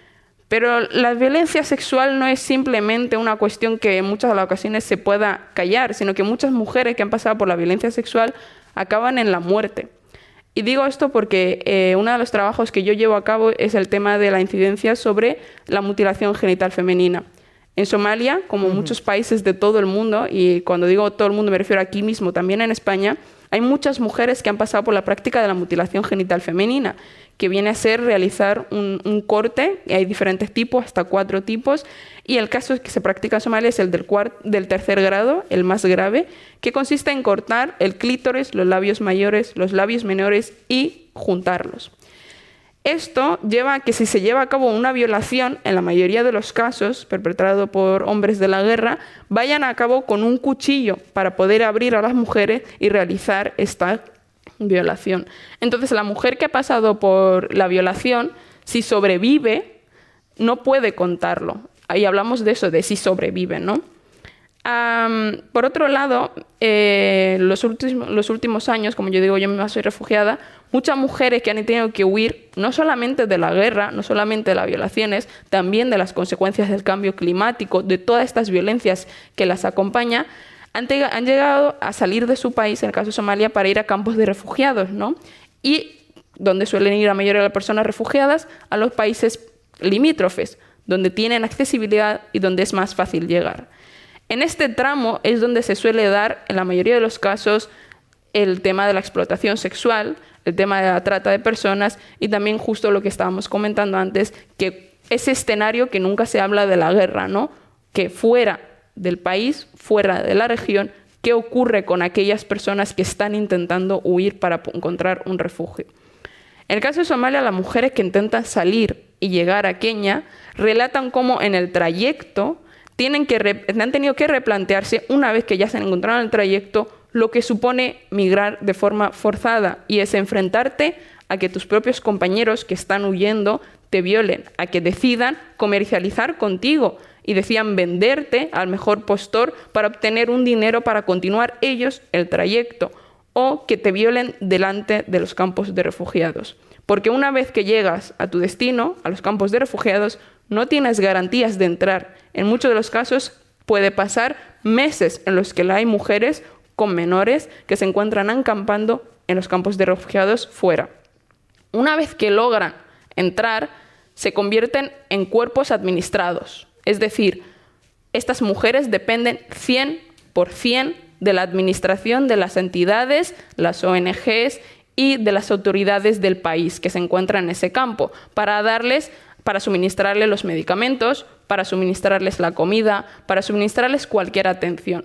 Pero la violencia sexual no es simplemente una cuestión que en muchas de las ocasiones se pueda callar, sino que muchas mujeres que han pasado por la violencia sexual acaban en la muerte. Y digo esto porque uno de los trabajos que yo llevo a cabo es el tema de la incidencia sobre la mutilación genital femenina. En Somalia, como muchos países de todo el mundo, y cuando digo todo el mundo me refiero aquí mismo, también en España, hay muchas mujeres que han pasado por la práctica de la mutilación genital femenina, que viene a ser realizar un corte, y hay diferentes tipos, hasta 4 tipos, y el caso que se practica en Somalia es el del tercer grado, el más grave, que consiste en cortar el clítoris, los labios mayores, los labios menores y juntarlos. Esto lleva a que si se lleva a cabo una violación, en la mayoría de los casos, perpetrado por hombres de la guerra, vayan a cabo con un cuchillo para poder abrir a las mujeres y realizar esta violación. Entonces, la mujer que ha pasado por la violación, si sobrevive, no puede contarlo. Ahí hablamos de eso, de si sobrevive, ¿no? Por otro lado, los últimos años, como yo digo, yo misma soy refugiada, muchas mujeres que han tenido que huir no solamente de la guerra, no solamente de las violaciones, también de las consecuencias del cambio climático, de todas estas violencias que las acompañan, han llegado a salir de su país, en el caso de Somalia, para ir a campos de refugiados, ¿no? Y donde suelen ir la mayoría de las personas refugiadas, a los países limítrofes, donde tienen accesibilidad y donde es más fácil llegar. En este tramo es donde se suele dar, en la mayoría de los casos, el tema de la explotación sexual, el tema de la trata de personas y también justo lo que estábamos comentando antes, que ese escenario que nunca se habla de la guerra, ¿no? Que fuera del país, fuera de la región, ¿qué ocurre con aquellas personas que están intentando huir para encontrar un refugio? En el caso de Somalia, las mujeres que intentan salir y llegar a Kenia relatan cómo en el trayecto han tenido que replantearse, una vez que ya se han encontrado en el trayecto, lo que supone migrar de forma forzada, y es enfrentarte a que tus propios compañeros que están huyendo te violen, a que decidan comercializar contigo y decidan venderte al mejor postor para obtener un dinero para continuar ellos el trayecto, o que te violen delante de los campos de refugiados. Porque una vez que llegas a tu destino, a los campos de refugiados, no tienes garantías de entrar. En muchos de los casos puede pasar meses en los que hay mujeres con menores que se encuentran acampando en los campos de refugiados fuera. Una vez que logran entrar, se convierten en cuerpos administrados. Es decir, estas mujeres dependen 100% de la administración de las entidades, las ONGs y de las autoridades del país que se encuentran en ese campo para suministrarles los medicamentos, para suministrarles la comida, para suministrarles cualquier atención.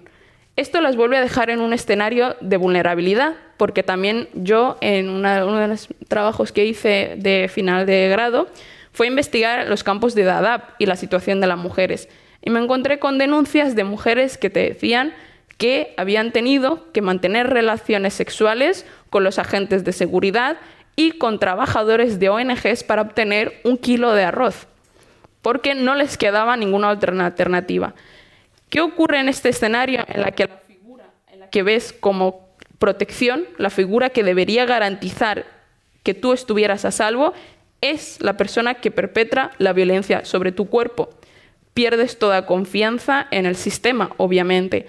Esto las vuelve a dejar en un escenario de vulnerabilidad, porque también yo, en uno de los trabajos que hice de final de grado, fue investigar los campos de Dadaab y la situación de las mujeres. Y me encontré con denuncias de mujeres que te decían que habían tenido que mantener relaciones sexuales con los agentes de seguridad y con trabajadores de ONGs para obtener 1 kilo de arroz, porque no les quedaba ninguna alternativa. ¿Qué ocurre en este escenario en la que la figura en la que ves como protección, la figura que debería garantizar que tú estuvieras a salvo, es la persona que perpetra la violencia sobre tu cuerpo? Pierdes toda confianza en el sistema, obviamente.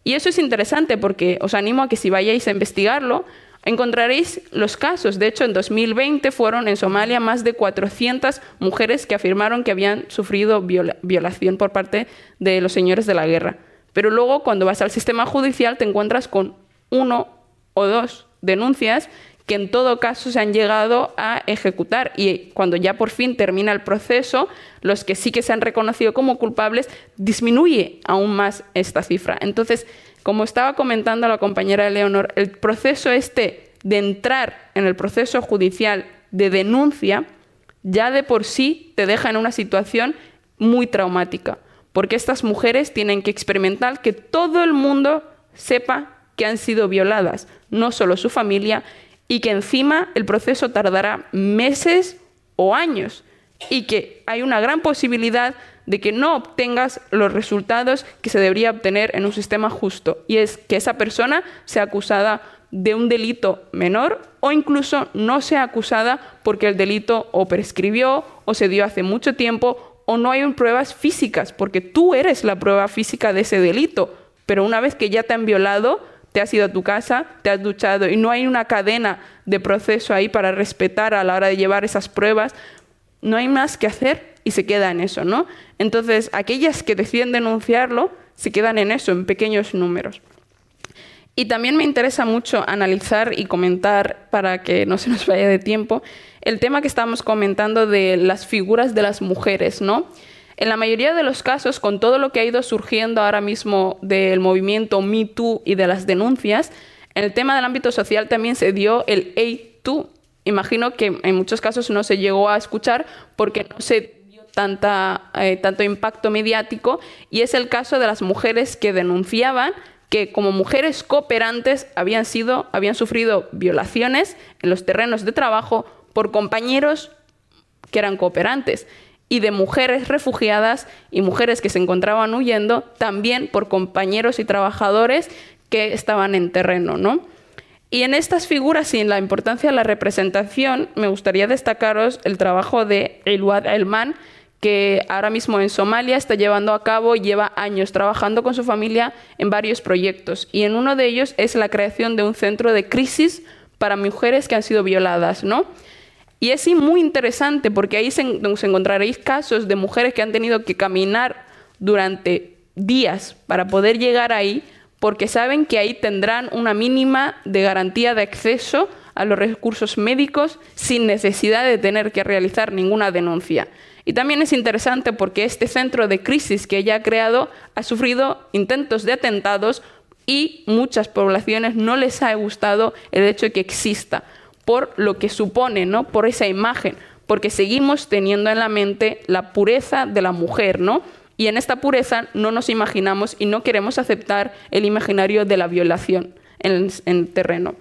Y eso es interesante porque os animo a que si vayáis a investigarlo, encontraréis los casos. De hecho, en 2020 fueron en Somalia más de 400 mujeres que afirmaron que habían sufrido violación por parte de los señores de la guerra. Pero luego, cuando vas al sistema judicial, te encuentras con 1 o 2 denuncias que en todo caso se han llegado a ejecutar, y cuando ya por fin termina el proceso, los que sí que se han reconocido como culpables, disminuye aún más esta cifra. Entonces, como estaba comentando la compañera Eleonor, el proceso de entrar en el proceso judicial de denuncia ya de por sí te deja en una situación muy traumática, porque estas mujeres tienen que experimentar que todo el mundo sepa que han sido violadas, no solo su familia, y que encima el proceso tardará meses o años, y que hay una gran posibilidad de que no obtengas los resultados que se debería obtener en un sistema justo, y es que esa persona sea acusada de un delito menor o incluso no sea acusada porque el delito o prescribió o se dio hace mucho tiempo o no hay pruebas físicas, porque tú eres la prueba física de ese delito, pero una vez que ya te han violado, te has ido a tu casa, te has duchado y no hay una cadena de proceso ahí para respetar a la hora de llevar esas pruebas, no hay más que hacer y se queda en eso, ¿no? Entonces, aquellas que deciden denunciarlo se quedan en eso, en pequeños números. Y también me interesa mucho analizar y comentar, para que no se nos vaya de tiempo, el tema que estábamos comentando de las figuras de las mujeres, ¿no? En la mayoría de los casos, con todo lo que ha ido surgiendo ahora mismo del movimiento Me Too y de las denuncias, en el tema del ámbito social también se dio el Hey Tú. Imagino que en muchos casos no se llegó a escuchar porque no se dio tanto impacto mediático, y es el caso de las mujeres que denunciaban que como mujeres cooperantes habían sufrido violaciones en los terrenos de trabajo por compañeros que eran cooperantes, y de mujeres refugiadas y mujeres que se encontraban huyendo también por compañeros y trabajadores que estaban en terreno, ¿no? Y en estas figuras y en la importancia de la representación, me gustaría destacaros el trabajo de Eluad Elman, que ahora mismo en Somalia está llevando a cabo, lleva años trabajando con su familia en varios proyectos, y en uno de ellos es la creación de un centro de crisis para mujeres que han sido violadas, ¿no? Y es muy interesante porque ahí os encontraréis casos de mujeres que han tenido que caminar durante días para poder llegar ahí, porque saben que ahí tendrán una mínima de garantía de acceso a los recursos médicos sin necesidad de tener que realizar ninguna denuncia. Y también es interesante porque este centro de crisis que ella ha creado ha sufrido intentos de atentados y muchas poblaciones no les ha gustado el hecho de que exista, por lo que supone, ¿no? Por esa imagen, porque seguimos teniendo en la mente la pureza de la mujer, ¿no? Y en esta pureza no nos imaginamos y no queremos aceptar el imaginario de la violación en el terreno.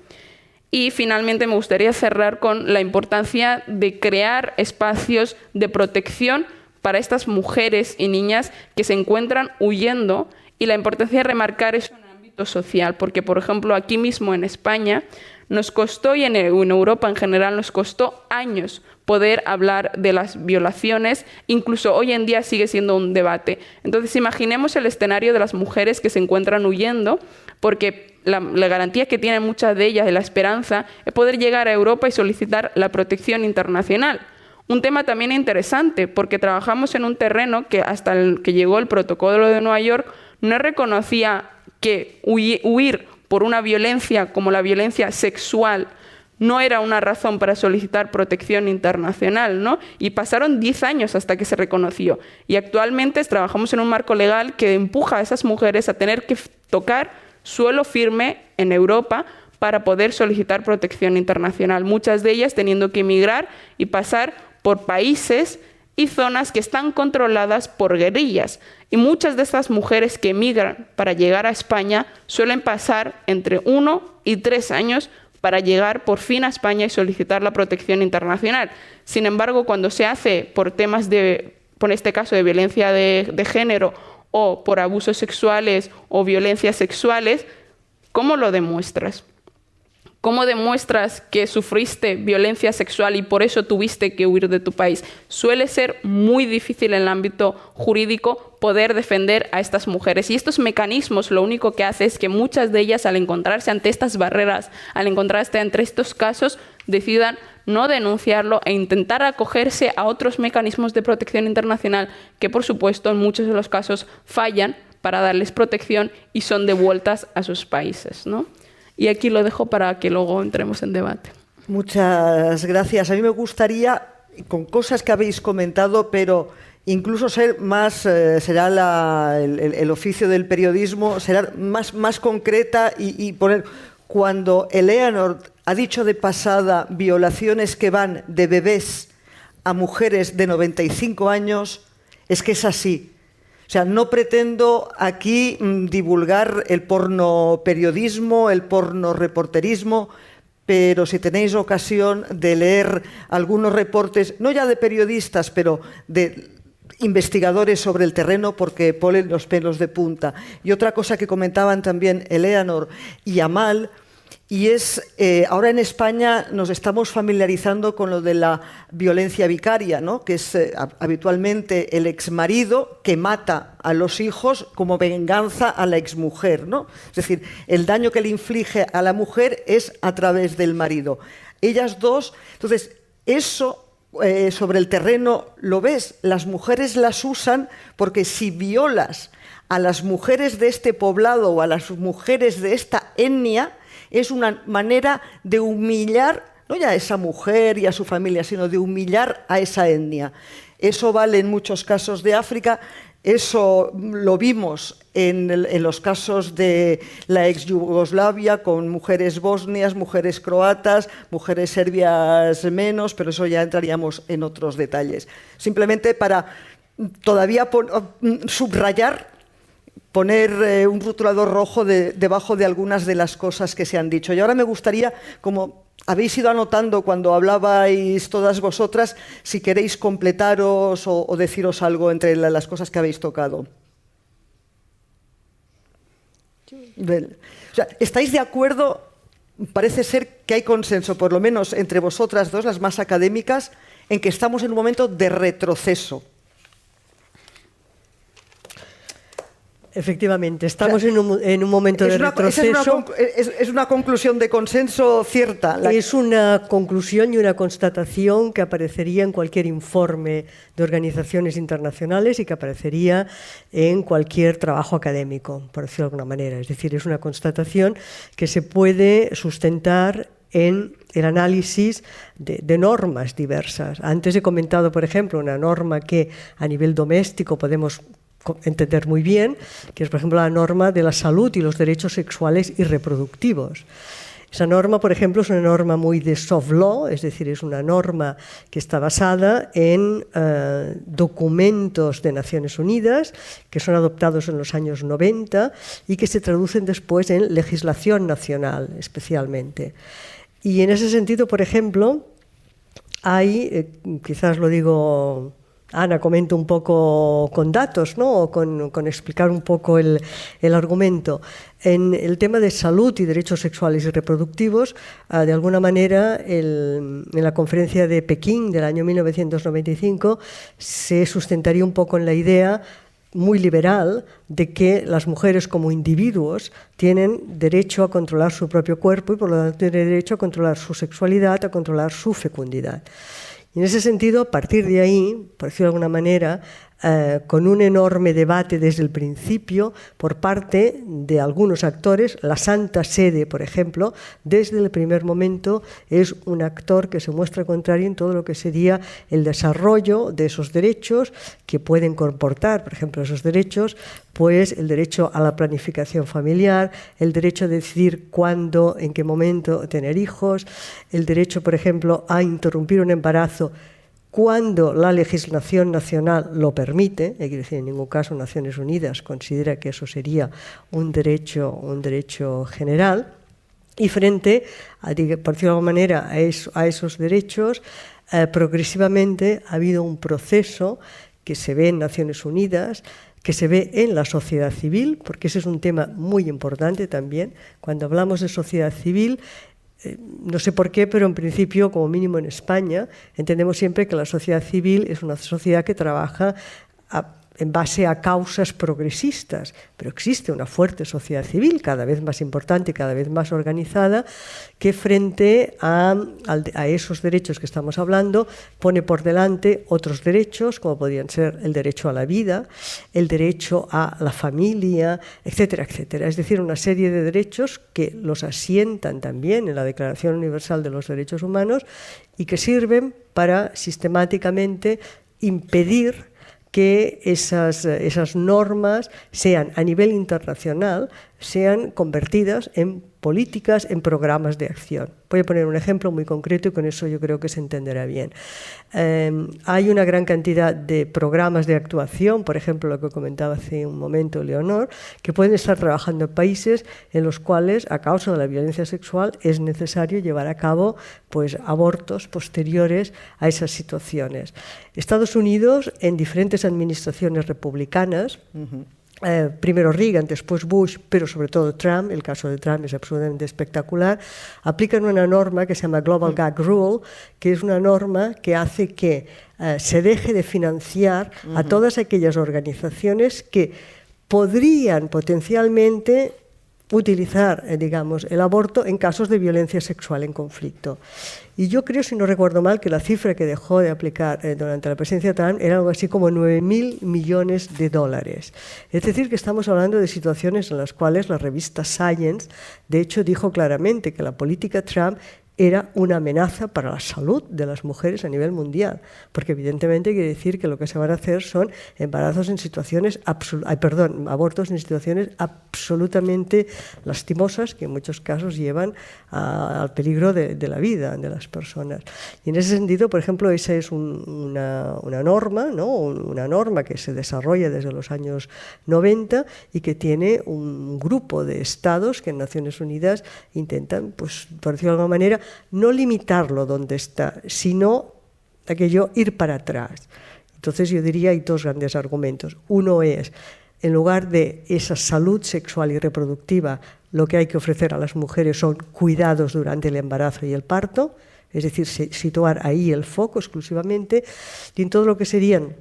Y finalmente me gustaría cerrar con la importancia de crear espacios de protección para estas mujeres y niñas que se encuentran huyendo, y la importancia de remarcar eso en el ámbito social, porque por ejemplo aquí mismo en España nos costó, y en Europa en general nos costó años poder hablar de las violaciones, incluso hoy en día sigue siendo un debate. Entonces imaginemos el escenario de las mujeres que se encuentran huyendo, porque la garantía que tienen muchas de ellas, de la esperanza, es poder llegar a Europa y solicitar la protección internacional. Un tema también interesante, porque trabajamos en un terreno que hasta que llegó el protocolo de Nueva York no reconocía que huir por una violencia como la violencia sexual no era una razón para solicitar protección internacional, ¿no? Y pasaron 10 años hasta que se reconoció. Y actualmente trabajamos en un marco legal que empuja a esas mujeres a tener que tocar suelo firme en Europa para poder solicitar protección internacional. Muchas de ellas teniendo que emigrar y pasar por países y zonas que están controladas por guerrillas. Y muchas de estas mujeres que emigran para llegar a España suelen pasar entre 1 y 3 años para llegar por fin a España y solicitar la protección internacional. Sin embargo, cuando se hace por temas por este caso de violencia de género o por abusos sexuales o violencias sexuales, ¿cómo lo demuestras? ¿Cómo demuestras que sufriste violencia sexual y por eso tuviste que huir de tu país? Suele ser muy difícil en el ámbito jurídico poder defender a estas mujeres. Y estos mecanismos lo único que hace es que muchas de ellas, al encontrarse ante estas barreras, al encontrarse ante estos casos, decidan no denunciarlo e intentar acogerse a otros mecanismos de protección internacional que, por supuesto, en muchos de los casos fallan para darles protección y son devueltas a sus países, ¿no? Y aquí lo dejo para que luego entremos en debate. Muchas gracias. A mí me gustaría, con cosas que habéis comentado, pero incluso ser más, será el oficio del periodismo, será más concreta y poner, cuando Eleanor ha dicho de pasada violaciones que van de bebés a mujeres de 95 años, es que es así. O sea, no pretendo aquí divulgar el porno periodismo, el porno reporterismo, pero si tenéis ocasión de leer algunos reportes, no ya de periodistas, pero de investigadores sobre el terreno, porque ponen los pelos de punta. Y otra cosa que comentaban también Eleanor y Amal, y es, ahora en España nos estamos familiarizando con lo de la violencia vicaria, ¿no? Que es habitualmente el exmarido que mata a los hijos como venganza a la exmujer, ¿no? Es decir, el daño que le inflige a la mujer es a través del marido. Ellas dos, entonces, eso sobre el terreno lo ves, las mujeres las usan porque si violas a las mujeres de este poblado o a las mujeres de esta etnia, es una manera de humillar, no ya a esa mujer y a su familia, sino de humillar a esa etnia. Eso vale en muchos casos de África, eso lo vimos en los casos de la ex Yugoslavia, con mujeres bosnias, mujeres croatas, mujeres serbias menos, pero eso ya entraríamos en otros detalles. Simplemente para todavía subrayar, poner un rotulador rojo debajo de algunas de las cosas que se han dicho. Y ahora me gustaría, como habéis ido anotando cuando hablabais todas vosotras, si queréis completaros o deciros algo entre las cosas que habéis tocado. O sea, ¿estáis de acuerdo? Parece ser que hay consenso, por lo menos entre vosotras dos, las más académicas, en que estamos en un momento de retroceso. Efectivamente, estamos en un momento de retroceso. Es una conclusión de consenso cierta. Es una conclusión y una constatación que aparecería en cualquier informe de organizaciones internacionales y que aparecería en cualquier trabajo académico, por decirlo de alguna manera. Es decir, es una constatación que se puede sustentar en el análisis de normas diversas. Antes he comentado, por ejemplo, una norma que a nivel doméstico podemos entender muy bien, que es, por ejemplo, la norma de la salud y los derechos sexuales y reproductivos. Esa norma, por ejemplo, es una norma muy de soft law, es decir, es una norma que está basada en documentos de Naciones Unidas que son adoptados en los años 90 y que se traducen después en legislación nacional, especialmente. Y en ese sentido, por ejemplo, hay, quizás lo digo, Ana, comento un poco con datos, ¿no? O con explicar un poco el argumento. En el tema de salud y derechos sexuales y reproductivos, de alguna manera, en la conferencia de Pekín del año 1995 se sustentaría un poco en la idea muy liberal de que las mujeres como individuos tienen derecho a controlar su propio cuerpo y por lo tanto tienen derecho a controlar su sexualidad, a controlar su fecundidad. Y en ese sentido, a partir de ahí, por decirlo de alguna manera, con un enorme debate desde el principio por parte de algunos actores, la Santa Sede, por ejemplo, desde el primer momento es un actor que se muestra contrario en todo lo que sería el desarrollo de esos derechos que pueden comportar, por ejemplo, esos derechos, pues el derecho a la planificación familiar, el derecho a decidir cuándo, en qué momento tener hijos, el derecho, por ejemplo, a interrumpir un embarazo cuando la legislación nacional lo permite, hay que decir, en ningún caso Naciones Unidas considera que eso sería un derecho general, y frente, por decirlo de alguna manera, a esos derechos, progresivamente ha habido un proceso que se ve en Naciones Unidas, que se ve en la sociedad civil, porque ese es un tema muy importante también. Cuando hablamos de sociedad civil, no sé por qué, pero en principio, como mínimo en España, entendemos siempre que la sociedad civil es una sociedad que trabaja en base a causas progresistas, pero existe una fuerte sociedad civil, cada vez más importante y cada vez más organizada, que frente a esos derechos que estamos hablando, pone por delante otros derechos, como podrían ser el derecho a la vida, el derecho a la familia, etcétera, etcétera. Es decir, una serie de derechos que los asientan también en la Declaración Universal de los Derechos Humanos y que sirven para sistemáticamente impedir que esas normas sean a nivel internacional, sean convertidas en políticas, en programas de acción. Voy a poner un ejemplo muy concreto y con eso yo creo que se entenderá bien. Hay una gran cantidad de programas de actuación, por ejemplo, lo que comentaba hace un momento Leonor, que pueden estar trabajando en países en los cuales, a causa de la violencia sexual, es necesario llevar a cabo pues, abortos posteriores a esas situaciones. Estados Unidos, en diferentes administraciones republicanas, primero Reagan, después Bush, pero sobre todo Trump, el caso de Trump es absolutamente espectacular, aplican una norma que se llama Global Gag Rule, que es una norma que hace que se deje de financiar a todas aquellas organizaciones que podrían potencialmente utilizar, digamos, el aborto en casos de violencia sexual en conflicto. Y yo creo, si no recuerdo mal, que la cifra que dejó de aplicar durante la presidencia de Trump era algo así como 9.000 millones de dólares. Es decir, que estamos hablando de situaciones en las cuales la revista Science, de hecho, dijo claramente que la política Trump era una amenaza para la salud de las mujeres a nivel mundial, porque evidentemente hay que decir que lo que se van a hacer son abortos en situaciones absolutamente lastimosas que en muchos casos llevan al peligro de la vida de las personas. Y en ese sentido, por ejemplo, esa es una norma, ¿no? Una norma que se desarrolla desde los años 90 y que tiene un grupo de estados que en Naciones Unidas intentan, pues, por decirlo de alguna manera, no limitarlo donde está, sino aquello ir para atrás. Entonces yo diría hay dos grandes argumentos. Uno es, en lugar de esa salud sexual y reproductiva, lo que hay que ofrecer a las mujeres son cuidados durante el embarazo y el parto, es decir, situar ahí el foco exclusivamente, y en todo lo que serían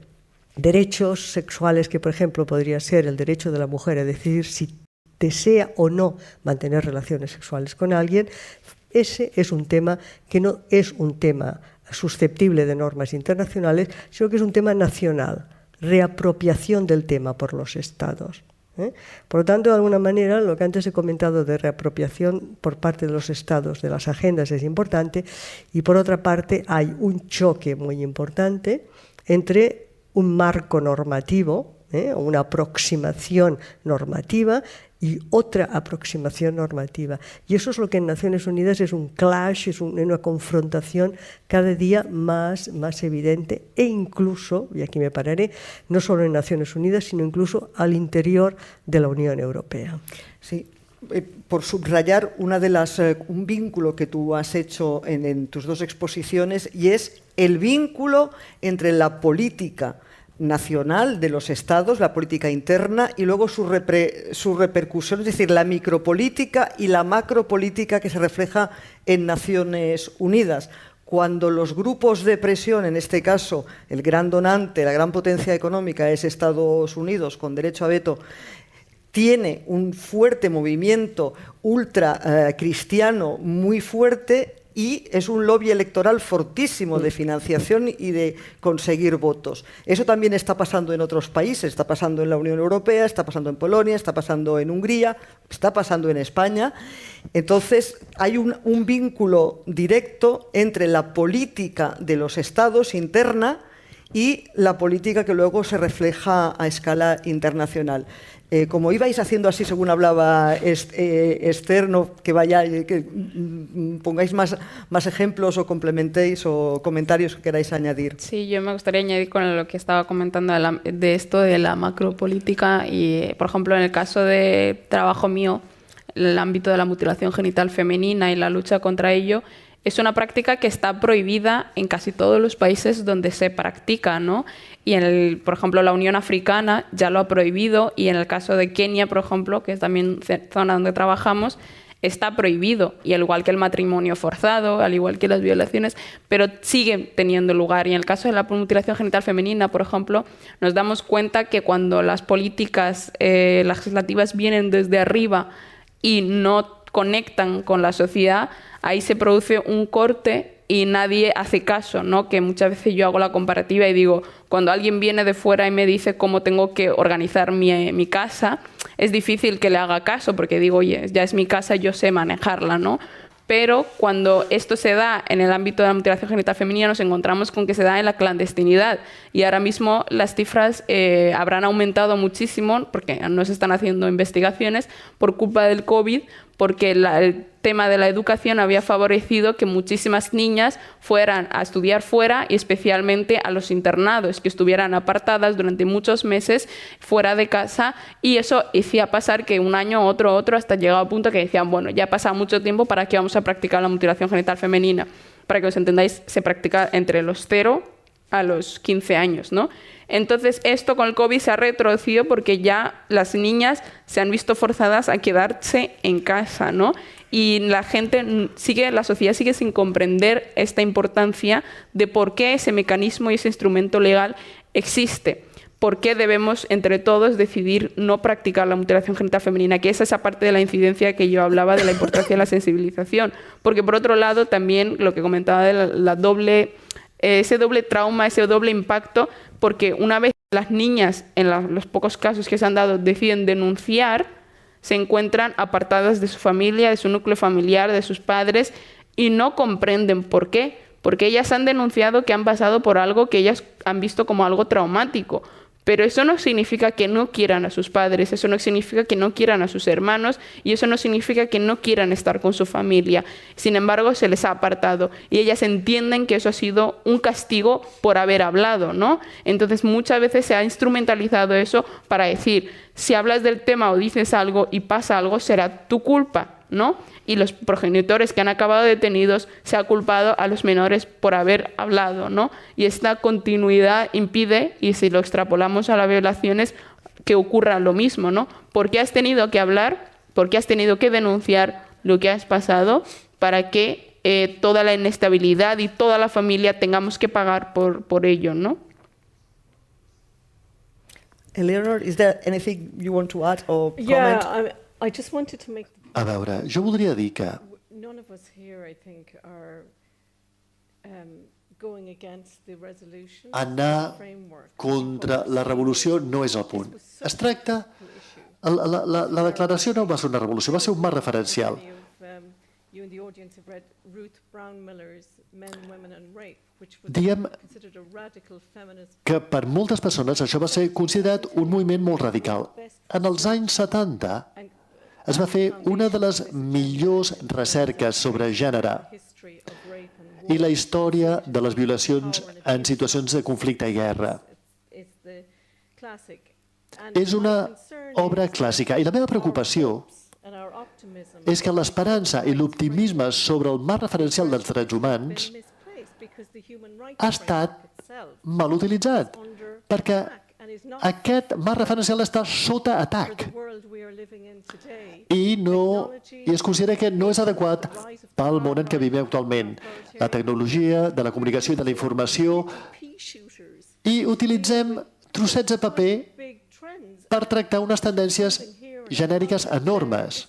derechos sexuales que, por ejemplo, podría ser el derecho de la mujer a decidir si desea o no mantener relaciones sexuales con alguien, ese es un tema que no es un tema susceptible de normas internacionales, sino que es un tema nacional, reapropiación del tema por los Estados. Por lo tanto, de alguna manera, lo que antes he comentado de reapropiación por parte de los Estados de las agendas es importante, y por otra parte hay un choque muy importante entre un marco normativo, una aproximación normativa y otra aproximación normativa. Y eso es lo que en Naciones Unidas es un clash, es una confrontación cada día más evidente, e incluso, y aquí me pararé, no solo en Naciones Unidas, sino incluso al interior de la Unión Europea. Sí. Por subrayar un vínculo que tú has hecho en tus dos exposiciones, y es el vínculo entre la política nacional de los estados, la política interna, y luego su repercusión, es decir, la micropolítica y la macropolítica que se refleja en Naciones Unidas. Cuando los grupos de presión, en este caso el gran donante, la gran potencia económica es Estados Unidos, con derecho a veto, tiene un fuerte movimiento ultra cristiano muy fuerte, y es un lobby electoral fortísimo de financiación y de conseguir votos. Eso también está pasando en otros países, está pasando en la Unión Europea, está pasando en Polonia, está pasando en Hungría, está pasando en España. Entonces, hay un vínculo directo entre la política de los estados interna y la política que luego se refleja a escala internacional. Como ibais haciendo así según hablaba Esther, no, que pongáis más ejemplos o complementéis o comentarios que queráis añadir. Sí, yo me gustaría añadir con lo que estaba comentando de esto de la macropolítica y, por ejemplo, en el caso de trabajo mío, el ámbito de la mutilación genital femenina y la lucha contra ello, es una práctica que está prohibida en casi todos los países donde se practica, ¿no? Y por ejemplo, la Unión Africana ya lo ha prohibido, y en el caso de Kenia, por ejemplo, que es también zona donde trabajamos, está prohibido, y al igual que el matrimonio forzado, al igual que las violaciones, pero siguen teniendo lugar. Y en el caso de la mutilación genital femenina, por ejemplo, nos damos cuenta que cuando las políticas legislativas vienen desde arriba y no conectan con la sociedad, ahí se produce un corte y nadie hace caso, ¿no? Que muchas veces yo hago la comparativa y digo, cuando alguien viene de fuera y me dice cómo tengo que organizar mi casa, es difícil que le haga caso, porque digo, oye, ya es mi casa, yo sé manejarla, ¿no? Pero cuando esto se da en el ámbito de la mutilación genital femenina, nos encontramos con que se da en la clandestinidad. Y ahora mismo las cifras habrán aumentado muchísimo, porque no se están haciendo investigaciones por culpa del COVID, porque el tema de la educación había favorecido que muchísimas niñas fueran a estudiar fuera, y especialmente a los internados, que estuvieran apartadas durante muchos meses fuera de casa, y eso hacía pasar que un año, otro, hasta llegaba a punto que decían, bueno, ya ha pasado mucho tiempo, ¿para qué vamos a practicar la mutilación genital femenina? Para que os entendáis, se practica entre los 0 a los 15 años, ¿no? Entonces, esto con el COVID se ha retrocedido porque ya las niñas se han visto forzadas a quedarse en casa, ¿no? Y la sociedad sigue sin comprender esta importancia de por qué ese mecanismo y ese instrumento legal existe. ¿Por qué debemos, entre todos, decidir no practicar la mutilación genital femenina? Que es esa parte de la incidencia que yo hablaba, de la importancia de la sensibilización. Porque, por otro lado, también lo que comentaba de ese doble trauma, ese doble impacto, porque una vez las niñas, en los pocos casos que se han dado, deciden denunciar, se encuentran apartadas de su familia, de su núcleo familiar, de sus padres, y no comprenden por qué. Porque ellas han denunciado que han pasado por algo que ellas han visto como algo traumático. Pero eso no significa que no quieran a sus padres, eso no significa que no quieran a sus hermanos, y eso no significa que no quieran estar con su familia. Sin embargo, se les ha apartado, y ellas entienden que eso ha sido un castigo por haber hablado, ¿no? Entonces, muchas veces se ha instrumentalizado eso para decir, si hablas del tema o dices algo y pasa algo, será tu culpa, ¿no? Y los progenitores que han acabado detenidos, se ha culpado a los menores por haber hablado, ¿no? Y esta continuidad impide, y si lo extrapolamos a las violaciones, que ocurra lo mismo, ¿no? ¿Por qué has tenido que hablar? ¿Por qué has tenido que denunciar lo que has pasado para que toda la inestabilidad y toda la familia tengamos que pagar por ello, ¿no? Eleanor, is there anything you want to add or comment? Yeah, I just wanted to make... A veure, jo voldria dir que None of us here, I think, are going against the resolution. anar contra la revolució no és el punt. Es tracta... La declaració no va ser una revolució, va ser un marc referencial. Diem que per moltes persones això va ser considerat un moviment molt radical. En els anys 70 es va fer una de les millors recerques sobre gènere i la història de les violacions en situacions de conflicte i guerra. És una obra clàssica i la meva preocupació és que l'esperança i l'optimisme sobre el marc referencial dels drets humans ha estat mal utilitzat, perquè aquest marc referencial està sota atac i es considera que no és adequat pel món en què vivim actualment. La tecnologia de la comunicació i de la informació, i utilitzem trossets de paper per tractar unes tendències genèriques enormes.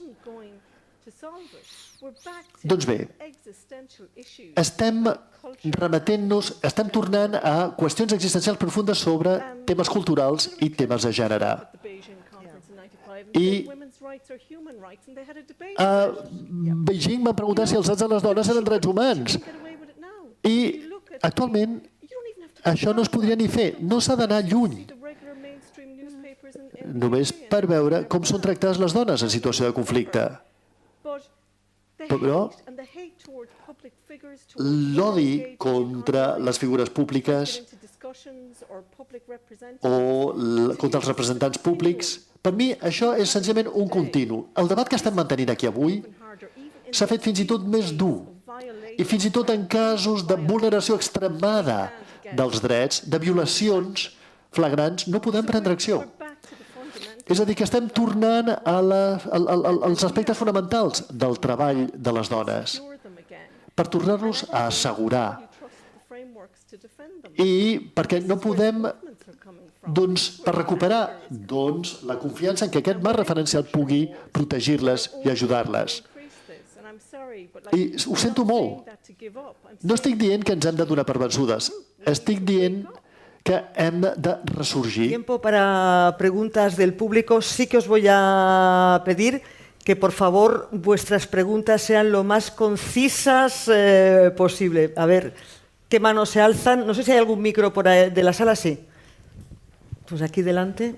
Doncs bé, estem remetent-nos, estem tornant a qüestions existencials profundes sobre temes culturals i temes de gènere. I a Beijing m'han preguntat si els drets de les dones eren drets humans. I actualment això no es podria ni fer, no s'ha d'anar lluny. Només per veure com són tractades les dones en situació de conflicte. Però l'odi contra les figures públiques o contra els representants públics, per mi això és senzillament un continu. El debat que estem mantenint aquí avui s'ha fet fins i tot més dur, i fins i tot en casos de vulneració extremada dels drets, de violacions flagrants, no podem prendre acció. És a dir, que estem tornant als aspectes fonamentals del treball de les dones per tornar-los a assegurar. I perquè no podem, per recuperar la confiança en que aquest marc referencial pugui protegir-les i ajudar-les. I ho sento molt. No estic dient que ens hem de donar per vençudes. Estic dient que hem de resurgir. Tiempo para preguntas del público. Sí que os voy a pedir que, por favor, vuestras preguntas sean lo más concisas posible. A ver, ¿qué manos se alzan? No sé si hay algún micro por ahí de la sala. Sí. Pues aquí delante.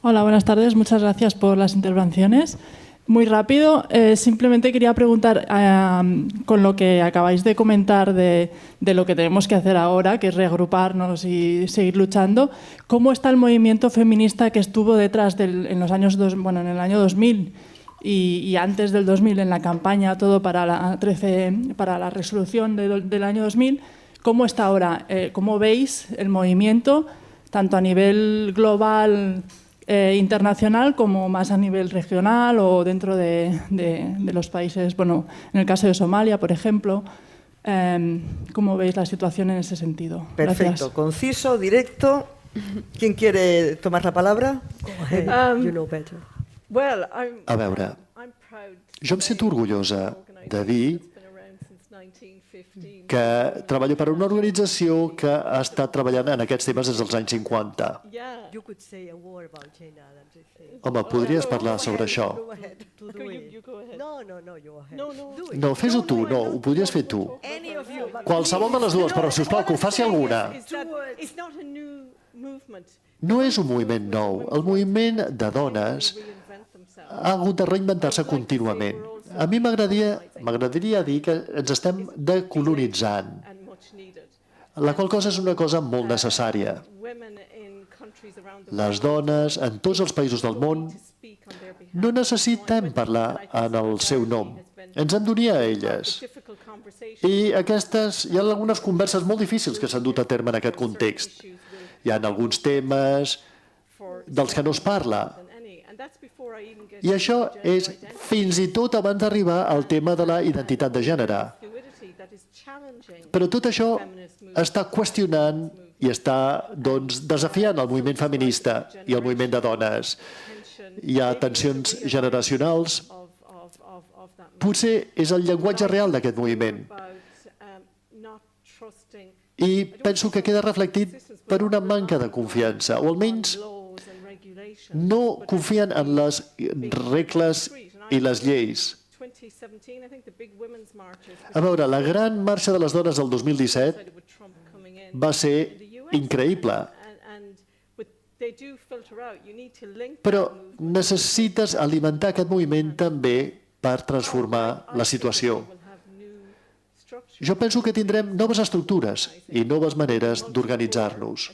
Hola, buenas tardes. Muchas gracias por las intervenciones. Muy rápido, simplemente quería preguntar, con lo que acabáis de comentar de lo que tenemos que hacer ahora, que es reagruparnos y seguir luchando, ¿cómo está el movimiento feminista que estuvo detrás en el año 2000 y antes del 2000 en la campaña todo para la resolución del año 2000? ¿Cómo está ahora? ¿Cómo veis el movimiento, tanto a nivel global, internacional, como más a nivel regional o dentro de los países, bueno, en el caso de Somalia, por ejemplo? ¿Cómo veis la situación en ese sentido? Perfecto, Gracias. conciso, directo. ¿Quién quiere tomar la palabra? You know better. A veure, jo em sento orgullosa de dir que treballo per una organització que ha estat treballant en aquests temes des dels anys 50. Home, podries parlar sobre això? No, fes-ho tu, no, ho podries fer tu. Qualsevol de les dues, però sisplau, que ho faci alguna. No és un moviment nou. El moviment de dones ha hagut de reinventar-se contínuament. A mi m'agradaria dir que ens estem decolonitzant, la qual cosa és una cosa molt necessària. Les dones en tots els països del món no necessitem parlar en el seu nom. Ens hem d'unir a elles. I hi ha algunes converses molt difícils que s'han dut a terme en aquest context. Hi ha alguns temes dels que no es parla I això és fins i tot abans d'arribar al tema de la identitat de gènere. Però tot això està qüestionant i està desafiant el moviment feminista i el moviment de dones. Hi ha tensions generacionals. Potser és el llenguatge real d'aquest moviment. I penso que queda reflectit per una manca de confiança, o almenys no confien en les regles i les lleis. A veure, la gran marxa de les dones del 2017 va ser increïble. Però necessites alimentar aquest moviment també per transformar la situació. Jo penso que tindrem noves estructures i noves maneres d'organitzar-nos,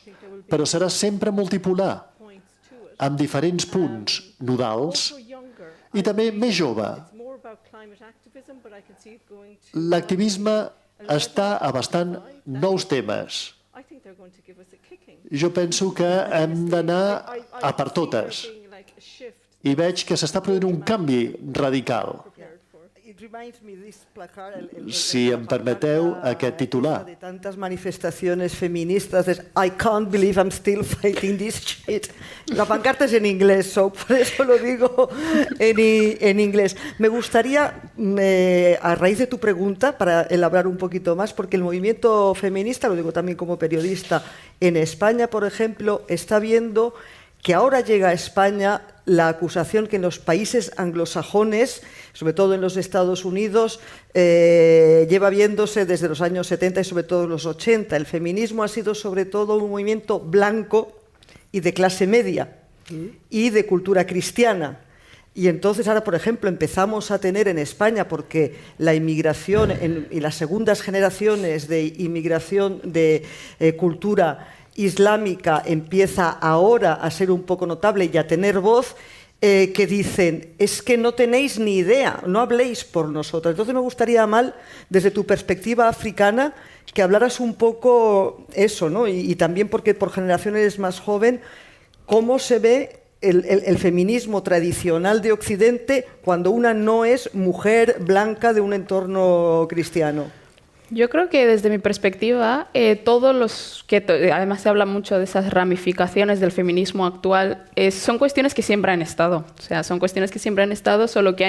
però serà sempre multipolar, amb diferents punts nodals i també més jove. L'activisme està abastant nous temes. Jo penso que hem d'anar a per totes i veig que s'està produint un canvi radical. Si em permeteu aquest titular. De tantas manifestaciones feministas, I can't believe I'm still fighting this shit. La pancarta es en inglés, so por eso lo digo en inglés. Me gustaría, a raíz de tu pregunta, para elaborar un poquito más, porque el movimiento feminista, lo digo también como periodista, en España, por ejemplo, está viendo que ahora llega a España la acusación que en los países anglosajones, sobre todo en los Estados Unidos, lleva viéndose desde los años 70 y sobre todo los 80. El feminismo ha sido sobre todo un movimiento blanco y de clase media y de cultura cristiana. Y entonces ahora, por ejemplo, empezamos a tener en España, porque la inmigración y las segundas generaciones de inmigración de cultura islámica empieza ahora a ser un poco notable y a tener voz, que dicen, es que no tenéis ni idea, no habléis por nosotras. Entonces me gustaría, Amal, desde tu perspectiva africana, que hablaras un poco eso, ¿no? Y también porque por generación eres más joven, cómo se ve el feminismo tradicional de Occidente cuando una no es mujer blanca de un entorno cristiano. Yo creo que desde mi perspectiva, además se habla mucho de esas ramificaciones del feminismo actual, son cuestiones que siempre han estado. O sea, son cuestiones que siempre han estado, solo que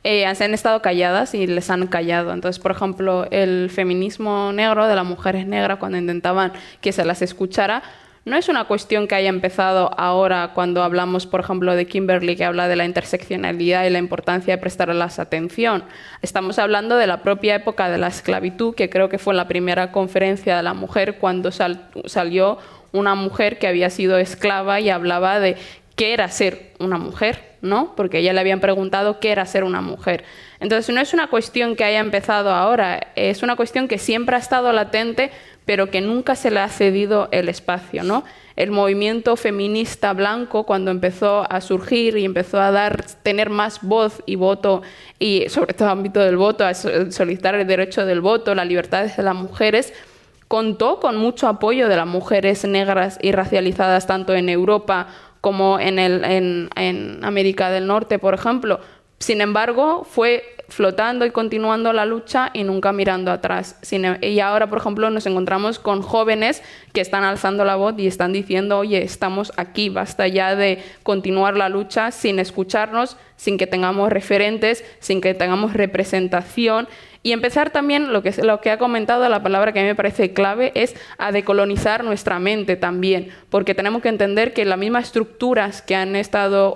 se han estado calladas y les han callado. Entonces, por ejemplo, el feminismo negro de las mujeres negras, cuando intentaban que se las escuchara, no es una cuestión que haya empezado ahora cuando hablamos, por ejemplo, de Kimberly, que habla de la interseccionalidad y la importancia de prestarles atención. Estamos hablando de la propia época de la esclavitud, que creo que fue la primera conferencia de la mujer cuando salió una mujer que había sido esclava y hablaba de qué era ser una mujer, ¿no? Porque a ella le habían preguntado qué era ser una mujer. Entonces, no es una cuestión que haya empezado ahora, es una cuestión que siempre ha estado latente, pero que nunca se le ha cedido el espacio, ¿no? El movimiento feminista blanco, cuando empezó a surgir y empezó a tener más voz y voto, y sobre todo en el ámbito del voto, a solicitar el derecho del voto, las libertades de las mujeres, contó con mucho apoyo de las mujeres negras y racializadas, tanto en Europa como en América del Norte, por ejemplo. Sin embargo, fue flotando y continuando la lucha y nunca mirando atrás. Y ahora, por ejemplo, nos encontramos con jóvenes que están alzando la voz y están diciendo, oye, estamos aquí, basta ya de continuar la lucha sin escucharnos, sin que tengamos referentes, sin que tengamos representación. Y empezar también, lo que ha comentado, la palabra que a mí me parece clave, es a decolonizar nuestra mente también, porque tenemos que entender que las mismas estructuras que han estado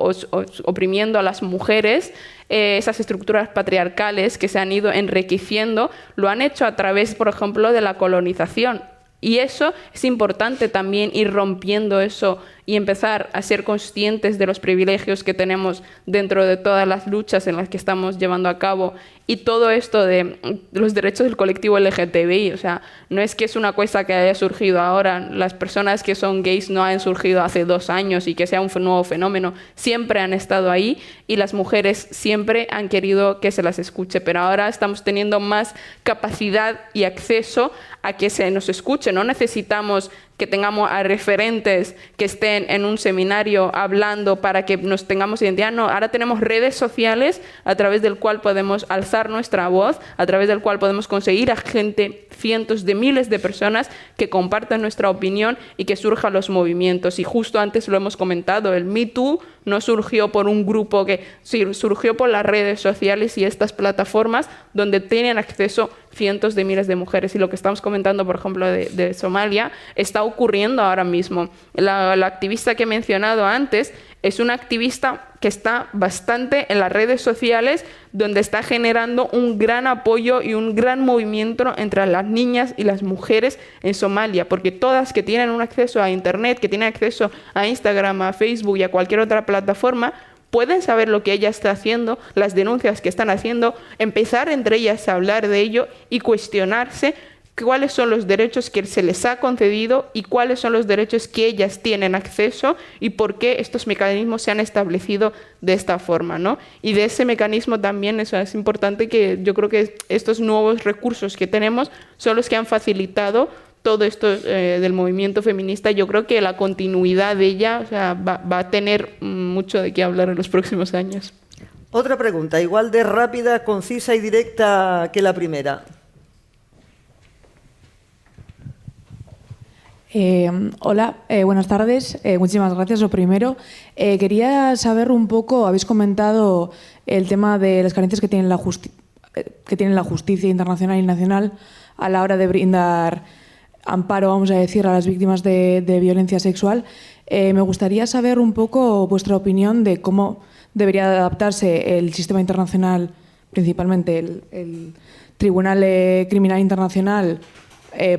oprimiendo a las mujeres, esas estructuras patriarcales que se han ido enriqueciendo, lo han hecho a través, por ejemplo, de la colonización. Y eso es importante también, ir rompiendo eso y empezar a ser conscientes de los privilegios que tenemos dentro de todas las luchas en las que estamos llevando a cabo. Y todo esto de los derechos del colectivo LGTBI, o sea, no es que es una cosa que haya surgido ahora. Las personas que son gays no han surgido hace 2 años y que sea un nuevo fenómeno. Siempre han estado ahí y las mujeres siempre han querido que se las escuche. Pero ahora estamos teniendo más capacidad y acceso a que se nos escuche. No necesitamos que tengamos a referentes que estén en un seminario hablando para que nos tengamos identidad. No, ahora tenemos redes sociales a través del cual podemos alzar nuestra voz, a través del cual podemos conseguir a gente, cientos de miles de personas que compartan nuestra opinión y que surjan los movimientos. Y justo antes lo hemos comentado, el Me Too no surgió por un grupo surgió por las redes sociales y estas plataformas donde tienen acceso cientos de miles de mujeres. Y lo que estamos comentando, por ejemplo, de Somalia, está ocurriendo ahora mismo. La activista que he mencionado antes es una activista que está bastante en las redes sociales, donde está generando un gran apoyo y un gran movimiento entre las niñas y las mujeres en Somalia, porque todas que tienen un acceso a Internet, que tienen acceso a Instagram, a Facebook y a cualquier otra plataforma, pueden saber lo que ella está haciendo, las denuncias que están haciendo, empezar entre ellas a hablar de ello y cuestionarse cuáles son los derechos que se les ha concedido y cuáles son los derechos que ellas tienen acceso y por qué estos mecanismos se han establecido de esta forma, ¿no? Y de ese mecanismo también es importante que yo creo que estos nuevos recursos que tenemos son los que han facilitado todo esto del movimiento feminista. Yo creo que la continuidad de ella va a tener mucho de qué hablar en los próximos años. Otra pregunta, igual de rápida, concisa y directa que la primera. Hola, buenas tardes. Muchísimas gracias. Lo primero, quería saber un poco, habéis comentado el tema de las carencias que tiene la justicia internacional y nacional a la hora de brindar amparo, vamos a decir, a las víctimas de violencia sexual. Me gustaría saber un poco vuestra opinión de cómo debería adaptarse el sistema internacional, principalmente el Tribunal Criminal Internacional,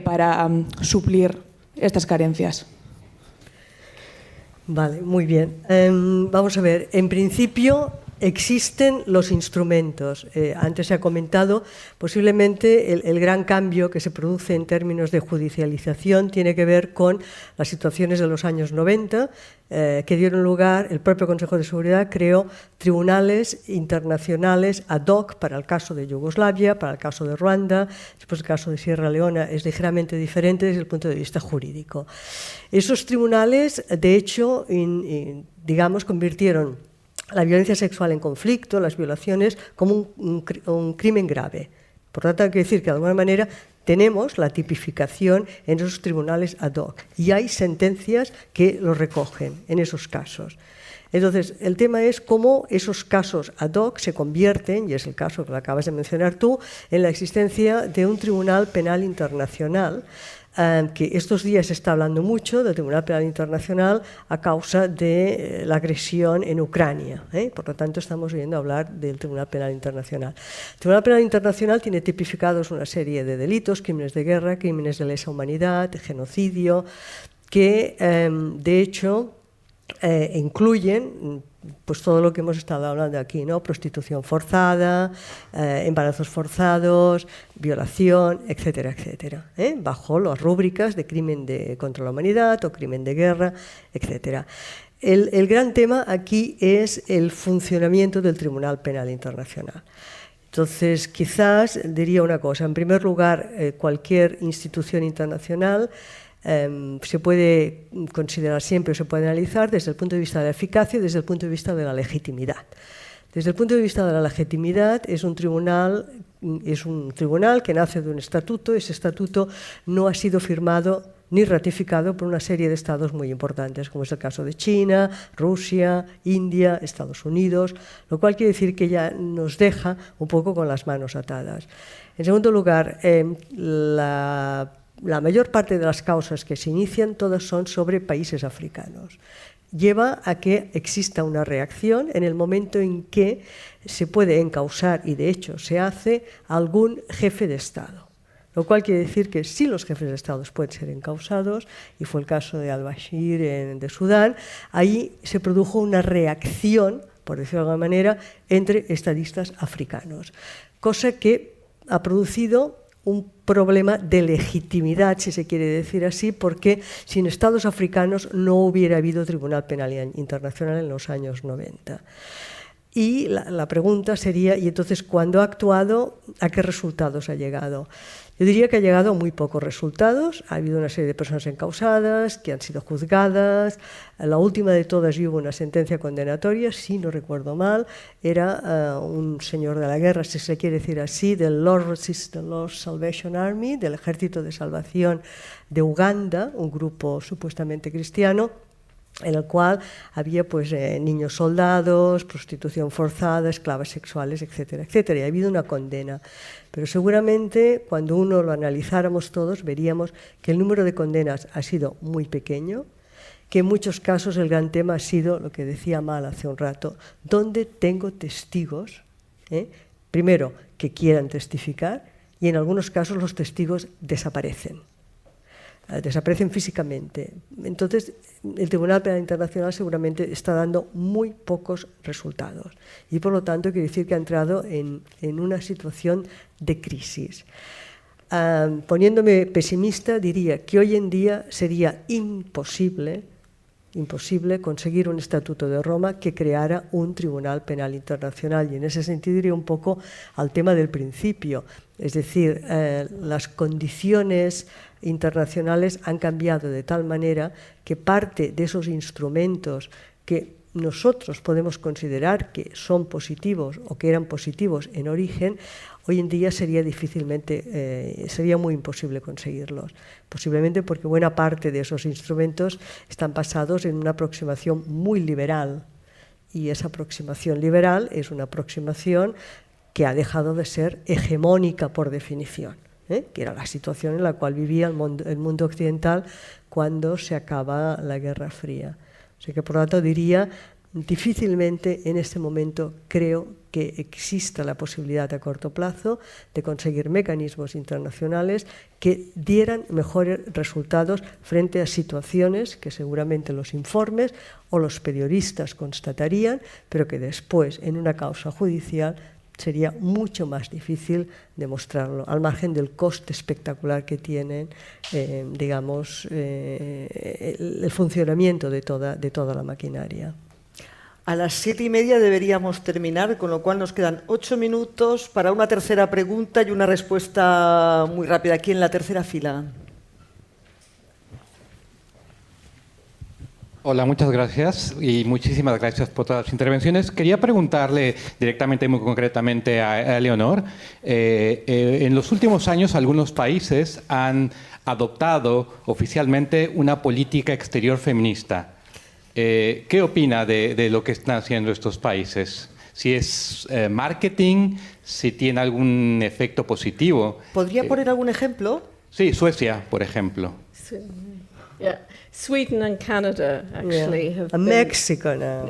para suplir estas carencias. Vale, muy bien. Vamos a ver, en principio existen los instrumentos. Antes se ha comentado, posiblemente el gran cambio que se produce en términos de judicialización tiene que ver con las situaciones de los años 90, que dieron lugar, el propio Consejo de Seguridad creó tribunales internacionales ad hoc para el caso de Yugoslavia, para el caso de Ruanda, después el caso de Sierra Leona es ligeramente diferente desde el punto de vista jurídico. Esos tribunales, de hecho, digamos, convirtieron la violencia sexual en conflicto, las violaciones, como un crimen grave. Por tanto, hay que decir que de alguna manera tenemos la tipificación en esos tribunales ad hoc y hay sentencias que lo recogen en esos casos. Entonces, el tema es cómo esos casos ad hoc se convierten, y es el caso que lo acabas de mencionar tú, en la existencia de un Tribunal Penal Internacional, que estos días se está hablando mucho del Tribunal Penal Internacional a causa de la agresión en Ucrania. Por lo tanto, estamos oyendo hablar del Tribunal Penal Internacional. El Tribunal Penal Internacional tiene tipificados una serie de delitos, crímenes de guerra, crímenes de lesa humanidad, genocidio, que de hecho incluyen pues todo lo que hemos estado hablando aquí, ¿no? Prostitución forzada, embarazos forzados, violación, etcétera, etcétera, bajo las rúbricas de crimen contra la humanidad o crimen de guerra, etcétera. El gran tema aquí es el funcionamiento del Tribunal Penal Internacional. Entonces, quizás diría una cosa. En primer lugar, cualquier institución internacional se puede considerar siempre, se puede analizar desde el punto de vista de la eficacia y desde el punto de vista de la legitimidad. Desde el punto de vista de la legitimidad, es un tribunal que nace de un estatuto. Ese estatuto no ha sido firmado ni ratificado por una serie de estados muy importantes, como es el caso de China, Rusia, India, Estados Unidos, lo cual quiere decir que ya nos deja un poco con las manos atadas. En segundo lugar, la mayor parte de las causas que se inician todas son sobre países africanos. Lleva a que exista una reacción en el momento en que se puede encausar, y de hecho se hace, algún jefe de Estado. Lo cual quiere decir que sí, los jefes de Estado pueden ser encausados, y fue el caso de al-Bashir de Sudán. Ahí se produjo una reacción, por decirlo de alguna manera, entre estadistas africanos, cosa que ha producido un problema de legitimidad, si se quiere decir así, porque sin estados africanos no hubiera habido Tribunal Penal Internacional en los años 90. Y la pregunta sería, ¿y entonces cuando ha actuado, a qué resultados ha llegado? Yo diría que ha llegado a muy pocos resultados. Ha habido una serie de personas encausadas, que han sido juzgadas. La última de todas, y hubo una sentencia condenatoria, si no recuerdo mal, era un señor de la guerra, si se quiere decir así, del Lord Salvation Army, del Ejército de Salvación de Uganda, un grupo supuestamente cristiano, en el cual había pues, niños soldados, prostitución forzada, esclavas sexuales, etcétera, etcétera. Y ha habido una condena. Pero seguramente cuando uno lo analizáramos todos veríamos que el número de condenas ha sido muy pequeño, que en muchos casos el gran tema ha sido, lo que decía Mal hace un rato, ¿dónde tengo testigos? Primero, que quieran testificar, y en algunos casos los testigos desaparecen físicamente. Entonces, el Tribunal Penal Internacional seguramente está dando muy pocos resultados y, por lo tanto, quiere decir que ha entrado en una situación de crisis. Poniéndome pesimista, diría que hoy en día sería imposible conseguir un Estatuto de Roma que creara un Tribunal Penal Internacional, y en ese sentido iría un poco al tema del principio, es decir, las condiciones internacionales han cambiado de tal manera que parte de esos instrumentos que nosotros podemos considerar que son positivos o que eran positivos en origen, hoy en día sería muy imposible conseguirlos. Posiblemente porque buena parte de esos instrumentos están basados en una aproximación muy liberal, y esa aproximación liberal es una aproximación que ha dejado de ser hegemónica por definición, que era la situación en la cual vivía el mundo occidental cuando se acaba la Guerra Fría. Así que, por lo tanto, diría, difícilmente en este momento creo que exista la posibilidad a corto plazo de conseguir mecanismos internacionales que dieran mejores resultados frente a situaciones que seguramente los informes o los periodistas constatarían, pero que después, en una causa judicial, sería mucho más difícil demostrarlo, al margen del coste espectacular que tienen, el funcionamiento de toda la maquinaria. A las 7:30 deberíamos terminar, con lo cual nos quedan 8 minutos para una tercera pregunta y una respuesta muy rápida aquí en la tercera fila. Hola, muchas gracias y muchísimas gracias por todas las intervenciones. Quería preguntarle directamente, muy concretamente a Eleonor. En los últimos años, algunos países han adoptado oficialmente una política exterior feminista. ¿Qué opina de lo que están haciendo estos países? Si es marketing, si tiene algún efecto positivo. ¿Podría poner algún ejemplo? Sí, Suecia, por ejemplo. Yeah, Sweden and Canada actually have been... Mexico now,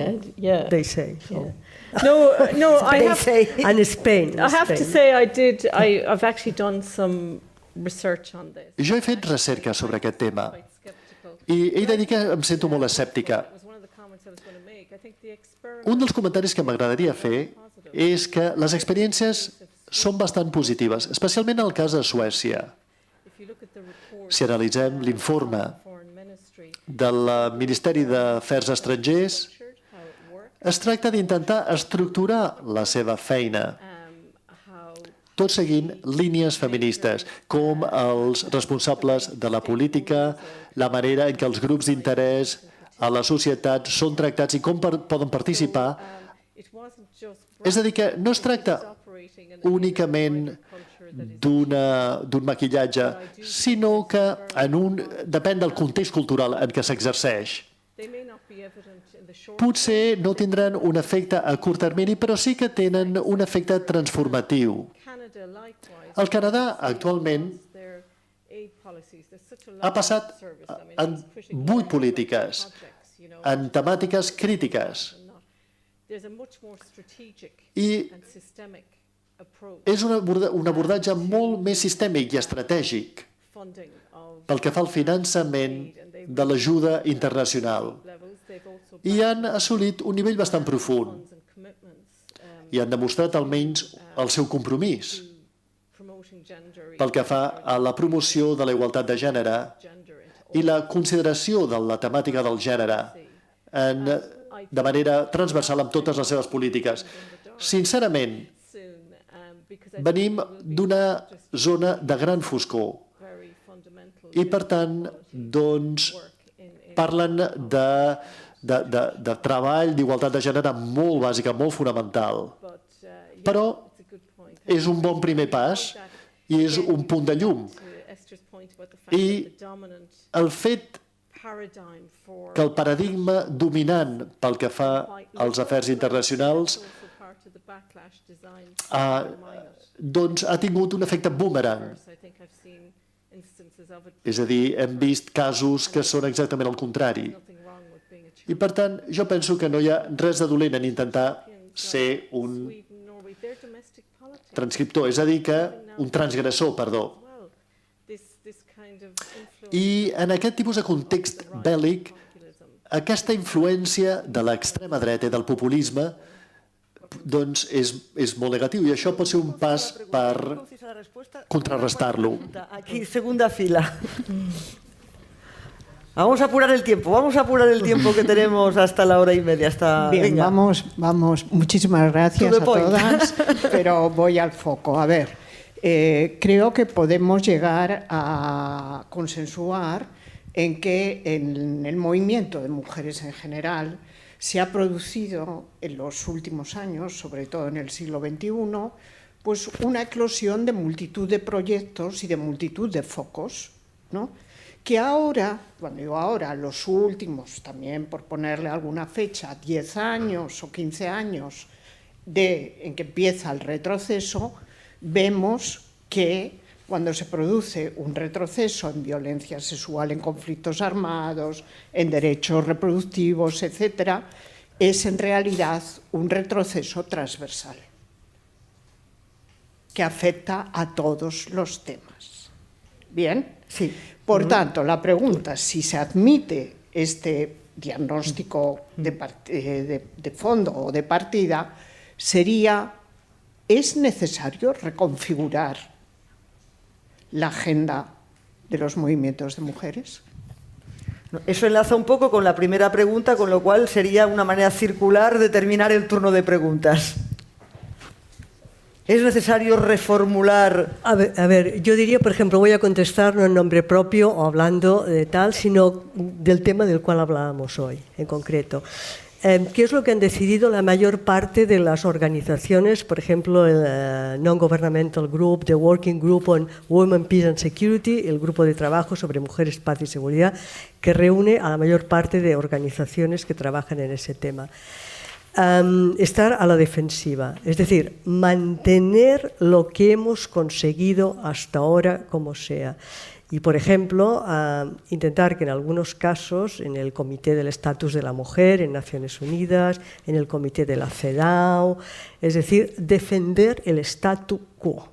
they say. Yeah. No, I have... And Spain. I have to say I've actually done some research on this. Jo he fet recerca sobre aquest tema i he de dir que em sento molt escèptica. Un dels comentaris que m'agradaria fer és que les experiències són bastant positives, especialment en el cas de Suècia. Si analitzem l'informe del Ministeri d'Afers Estrangers, es tracta d'intentar estructurar la seva feina, tot seguint línies feministes, com els responsables de la política, la manera en què els grups d'interès a la societat són tractats i com poden participar. És a dir, que no es tracta únicament d'un maquillatge, sinó que depèn del context cultural en què s'exerceix. Potser no tindran un efecte a curt termini, però sí que tenen un efecte transformatiu. El Canadà, actualment, ha passat en 8 polítiques, en temàtiques crítiques. I és un abordatge molt més sistèmic i estratègic pel que fa al finançament de l'ajuda internacional. I han assolit un nivell bastant profund i han demostrat almenys el seu compromís pel que fa a la promoció de la igualtat de gènere i la consideració de la temàtica del gènere en de manera transversal amb totes les seves polítiques. Sincerament, venim d'una zona de gran foscor i, per tant, doncs, parlen de treball, d'igualtat de gènere molt bàsica, molt fonamental. Però és un bon primer pas i és un punt de llum. I el fet que el paradigma dominant pel que fa als afers internacionals doncs ha tingut un efecte boomerang. És a dir, hem vist casos que són exactament el contrari. I, per tant, jo penso que no hi ha res de dolent en intentar ser un transcriptor, és a dir, que un transgressor, perdó. I en aquest tipus de context bèl·lic, aquesta influència de l'extrema dreta i del populisme doncs és molt negatiu i això pot ser un pas per contrarrestar-lo. Aquí, segunda fila. Vamos a apurar el tiempo que tenemos hasta la 1:30. Bien, vamos. Muchísimas gracias a todas, pero voy al foco. A ver, creo que podemos llegar a consensuar en que en el movimiento de mujeres en general se ha producido en los últimos años, sobre todo en el siglo XXI, pues una eclosión de multitud de proyectos y de multitud de focos, ¿no? Que ahora, cuando digo ahora, los últimos, también por ponerle alguna fecha, 10 años o 15 años en que empieza el retroceso, vemos que cuando se produce un retroceso en violencia sexual, en conflictos armados, en derechos reproductivos, etc., es en realidad un retroceso transversal que afecta a todos los temas. ¿Bien? Sí. Por tanto, la pregunta, si se admite este diagnóstico de fondo o de partida, sería, ¿es necesario reconfigurar la agenda de los movimientos de mujeres? Eso enlaza un poco con la primera pregunta, con lo cual sería una manera circular de terminar el turno de preguntas. ¿Es necesario reformular? A ver, yo diría, por ejemplo, voy a contestar no en nombre propio o hablando de tal, sino del tema del cual hablábamos hoy, en concreto. ¿Qué es lo que han decidido la mayor parte de las organizaciones? Por ejemplo, el Non-Governmental Group, the Working Group on Women, Peace and Security, el grupo de trabajo sobre mujeres, paz y seguridad, que reúne a la mayor parte de organizaciones que trabajan en ese tema. Estar a la defensiva, es decir, mantener lo que hemos conseguido hasta ahora como sea. Y, por ejemplo, intentar que en algunos casos, en el Comité del Estatus de la Mujer, en Naciones Unidas, en el Comité de la CEDAW, es decir, defender el statu quo.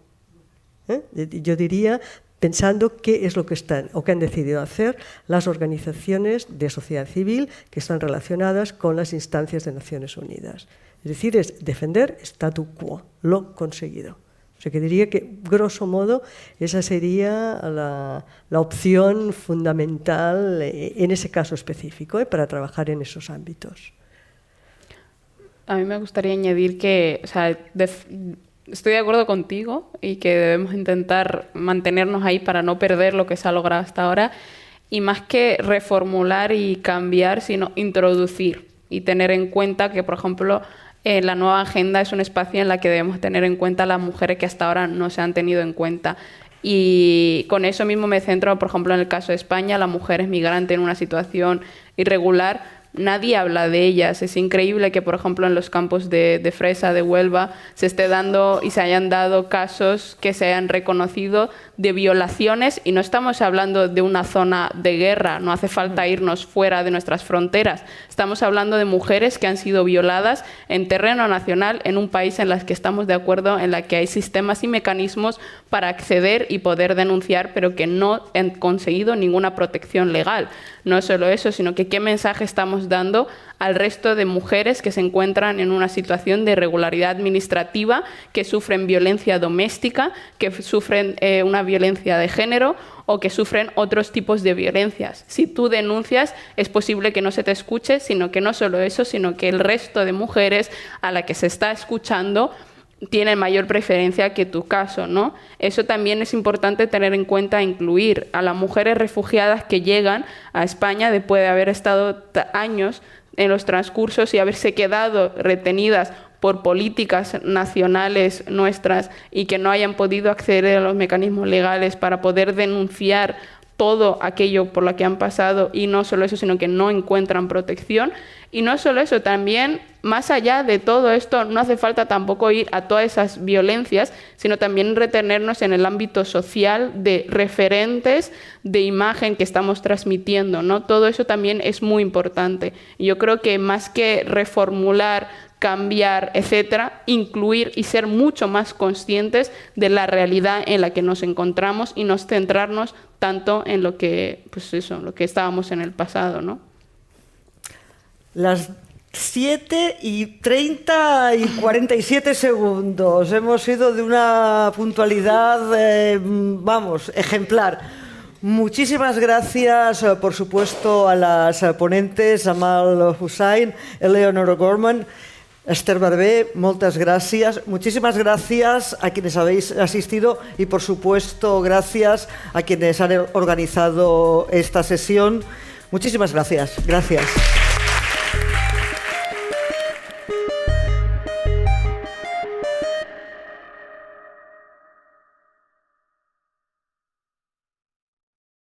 Yo diría, pensando qué es lo que están o que han decidido hacer las organizaciones de sociedad civil que están relacionadas con las instancias de Naciones Unidas. Es decir, es defender statu quo, lo conseguido. O sea, que diría que, grosso modo, esa sería la opción fundamental en ese caso específico, para trabajar en esos ámbitos. A mí me gustaría añadir que, o sea, estoy de acuerdo contigo y que debemos intentar mantenernos ahí para no perder lo que se ha logrado hasta ahora, y más que reformular y cambiar, sino introducir y tener en cuenta que, por ejemplo, la nueva agenda es un espacio en la que debemos tener en cuenta a las mujeres que hasta ahora no se han tenido en cuenta. Y con eso mismo me centro, por ejemplo, en el caso de España, las mujeres migrantes en una situación irregular. Nadie habla de ellas. Es increíble que, por ejemplo, en los campos de Fresa, de Huelva, se esté dando y se hayan dado casos que se hayan reconocido de violaciones, y no estamos hablando de una zona de guerra, no hace falta irnos fuera de nuestras fronteras. Estamos hablando de mujeres que han sido violadas en terreno nacional, en un país en el que estamos de acuerdo, en la que hay sistemas y mecanismos para acceder y poder denunciar, pero que no han conseguido ninguna protección legal. No es solo eso, sino que qué mensaje estamos dando al resto de mujeres que se encuentran en una situación de irregularidad administrativa, que sufren violencia doméstica, que sufren una violencia de género o que sufren otros tipos de violencias. Si tú denuncias, es posible que no se te escuche, sino que no solo eso, sino que el resto de mujeres a la que se está escuchando tienen mayor preferencia que tu caso, ¿no? Eso también es importante tener en cuenta, incluir a las mujeres refugiadas que llegan a España después de haber estado años en los transcursos y haberse quedado retenidas por políticas nacionales nuestras y que no hayan podido acceder a los mecanismos legales para poder denunciar todo aquello por lo que han pasado, y no solo eso, sino que no encuentran protección. Y no solo eso, también, más allá de todo esto, no hace falta tampoco ir a todas esas violencias, sino también retenernos en el ámbito social de referentes de imagen que estamos transmitiendo, ¿no? Todo eso también es muy importante. Y yo creo que más que reformular, cambiar, etcétera, incluir y ser mucho más conscientes de la realidad en la que nos encontramos y no centrarnos tanto en lo que, pues eso, lo que estábamos en el pasado, ¿no? Las 7:30 y 47 segundos. Hemos sido de una puntualidad, vamos, ejemplar. Muchísimas gracias, por supuesto, a las ponentes, Amal Hussain, Eleonor Gorman, Esther Barbé, muchas gracias. Muchísimas gracias a quienes habéis asistido y, por supuesto, gracias a quienes han organizado esta sesión. Muchísimas gracias. Gracias.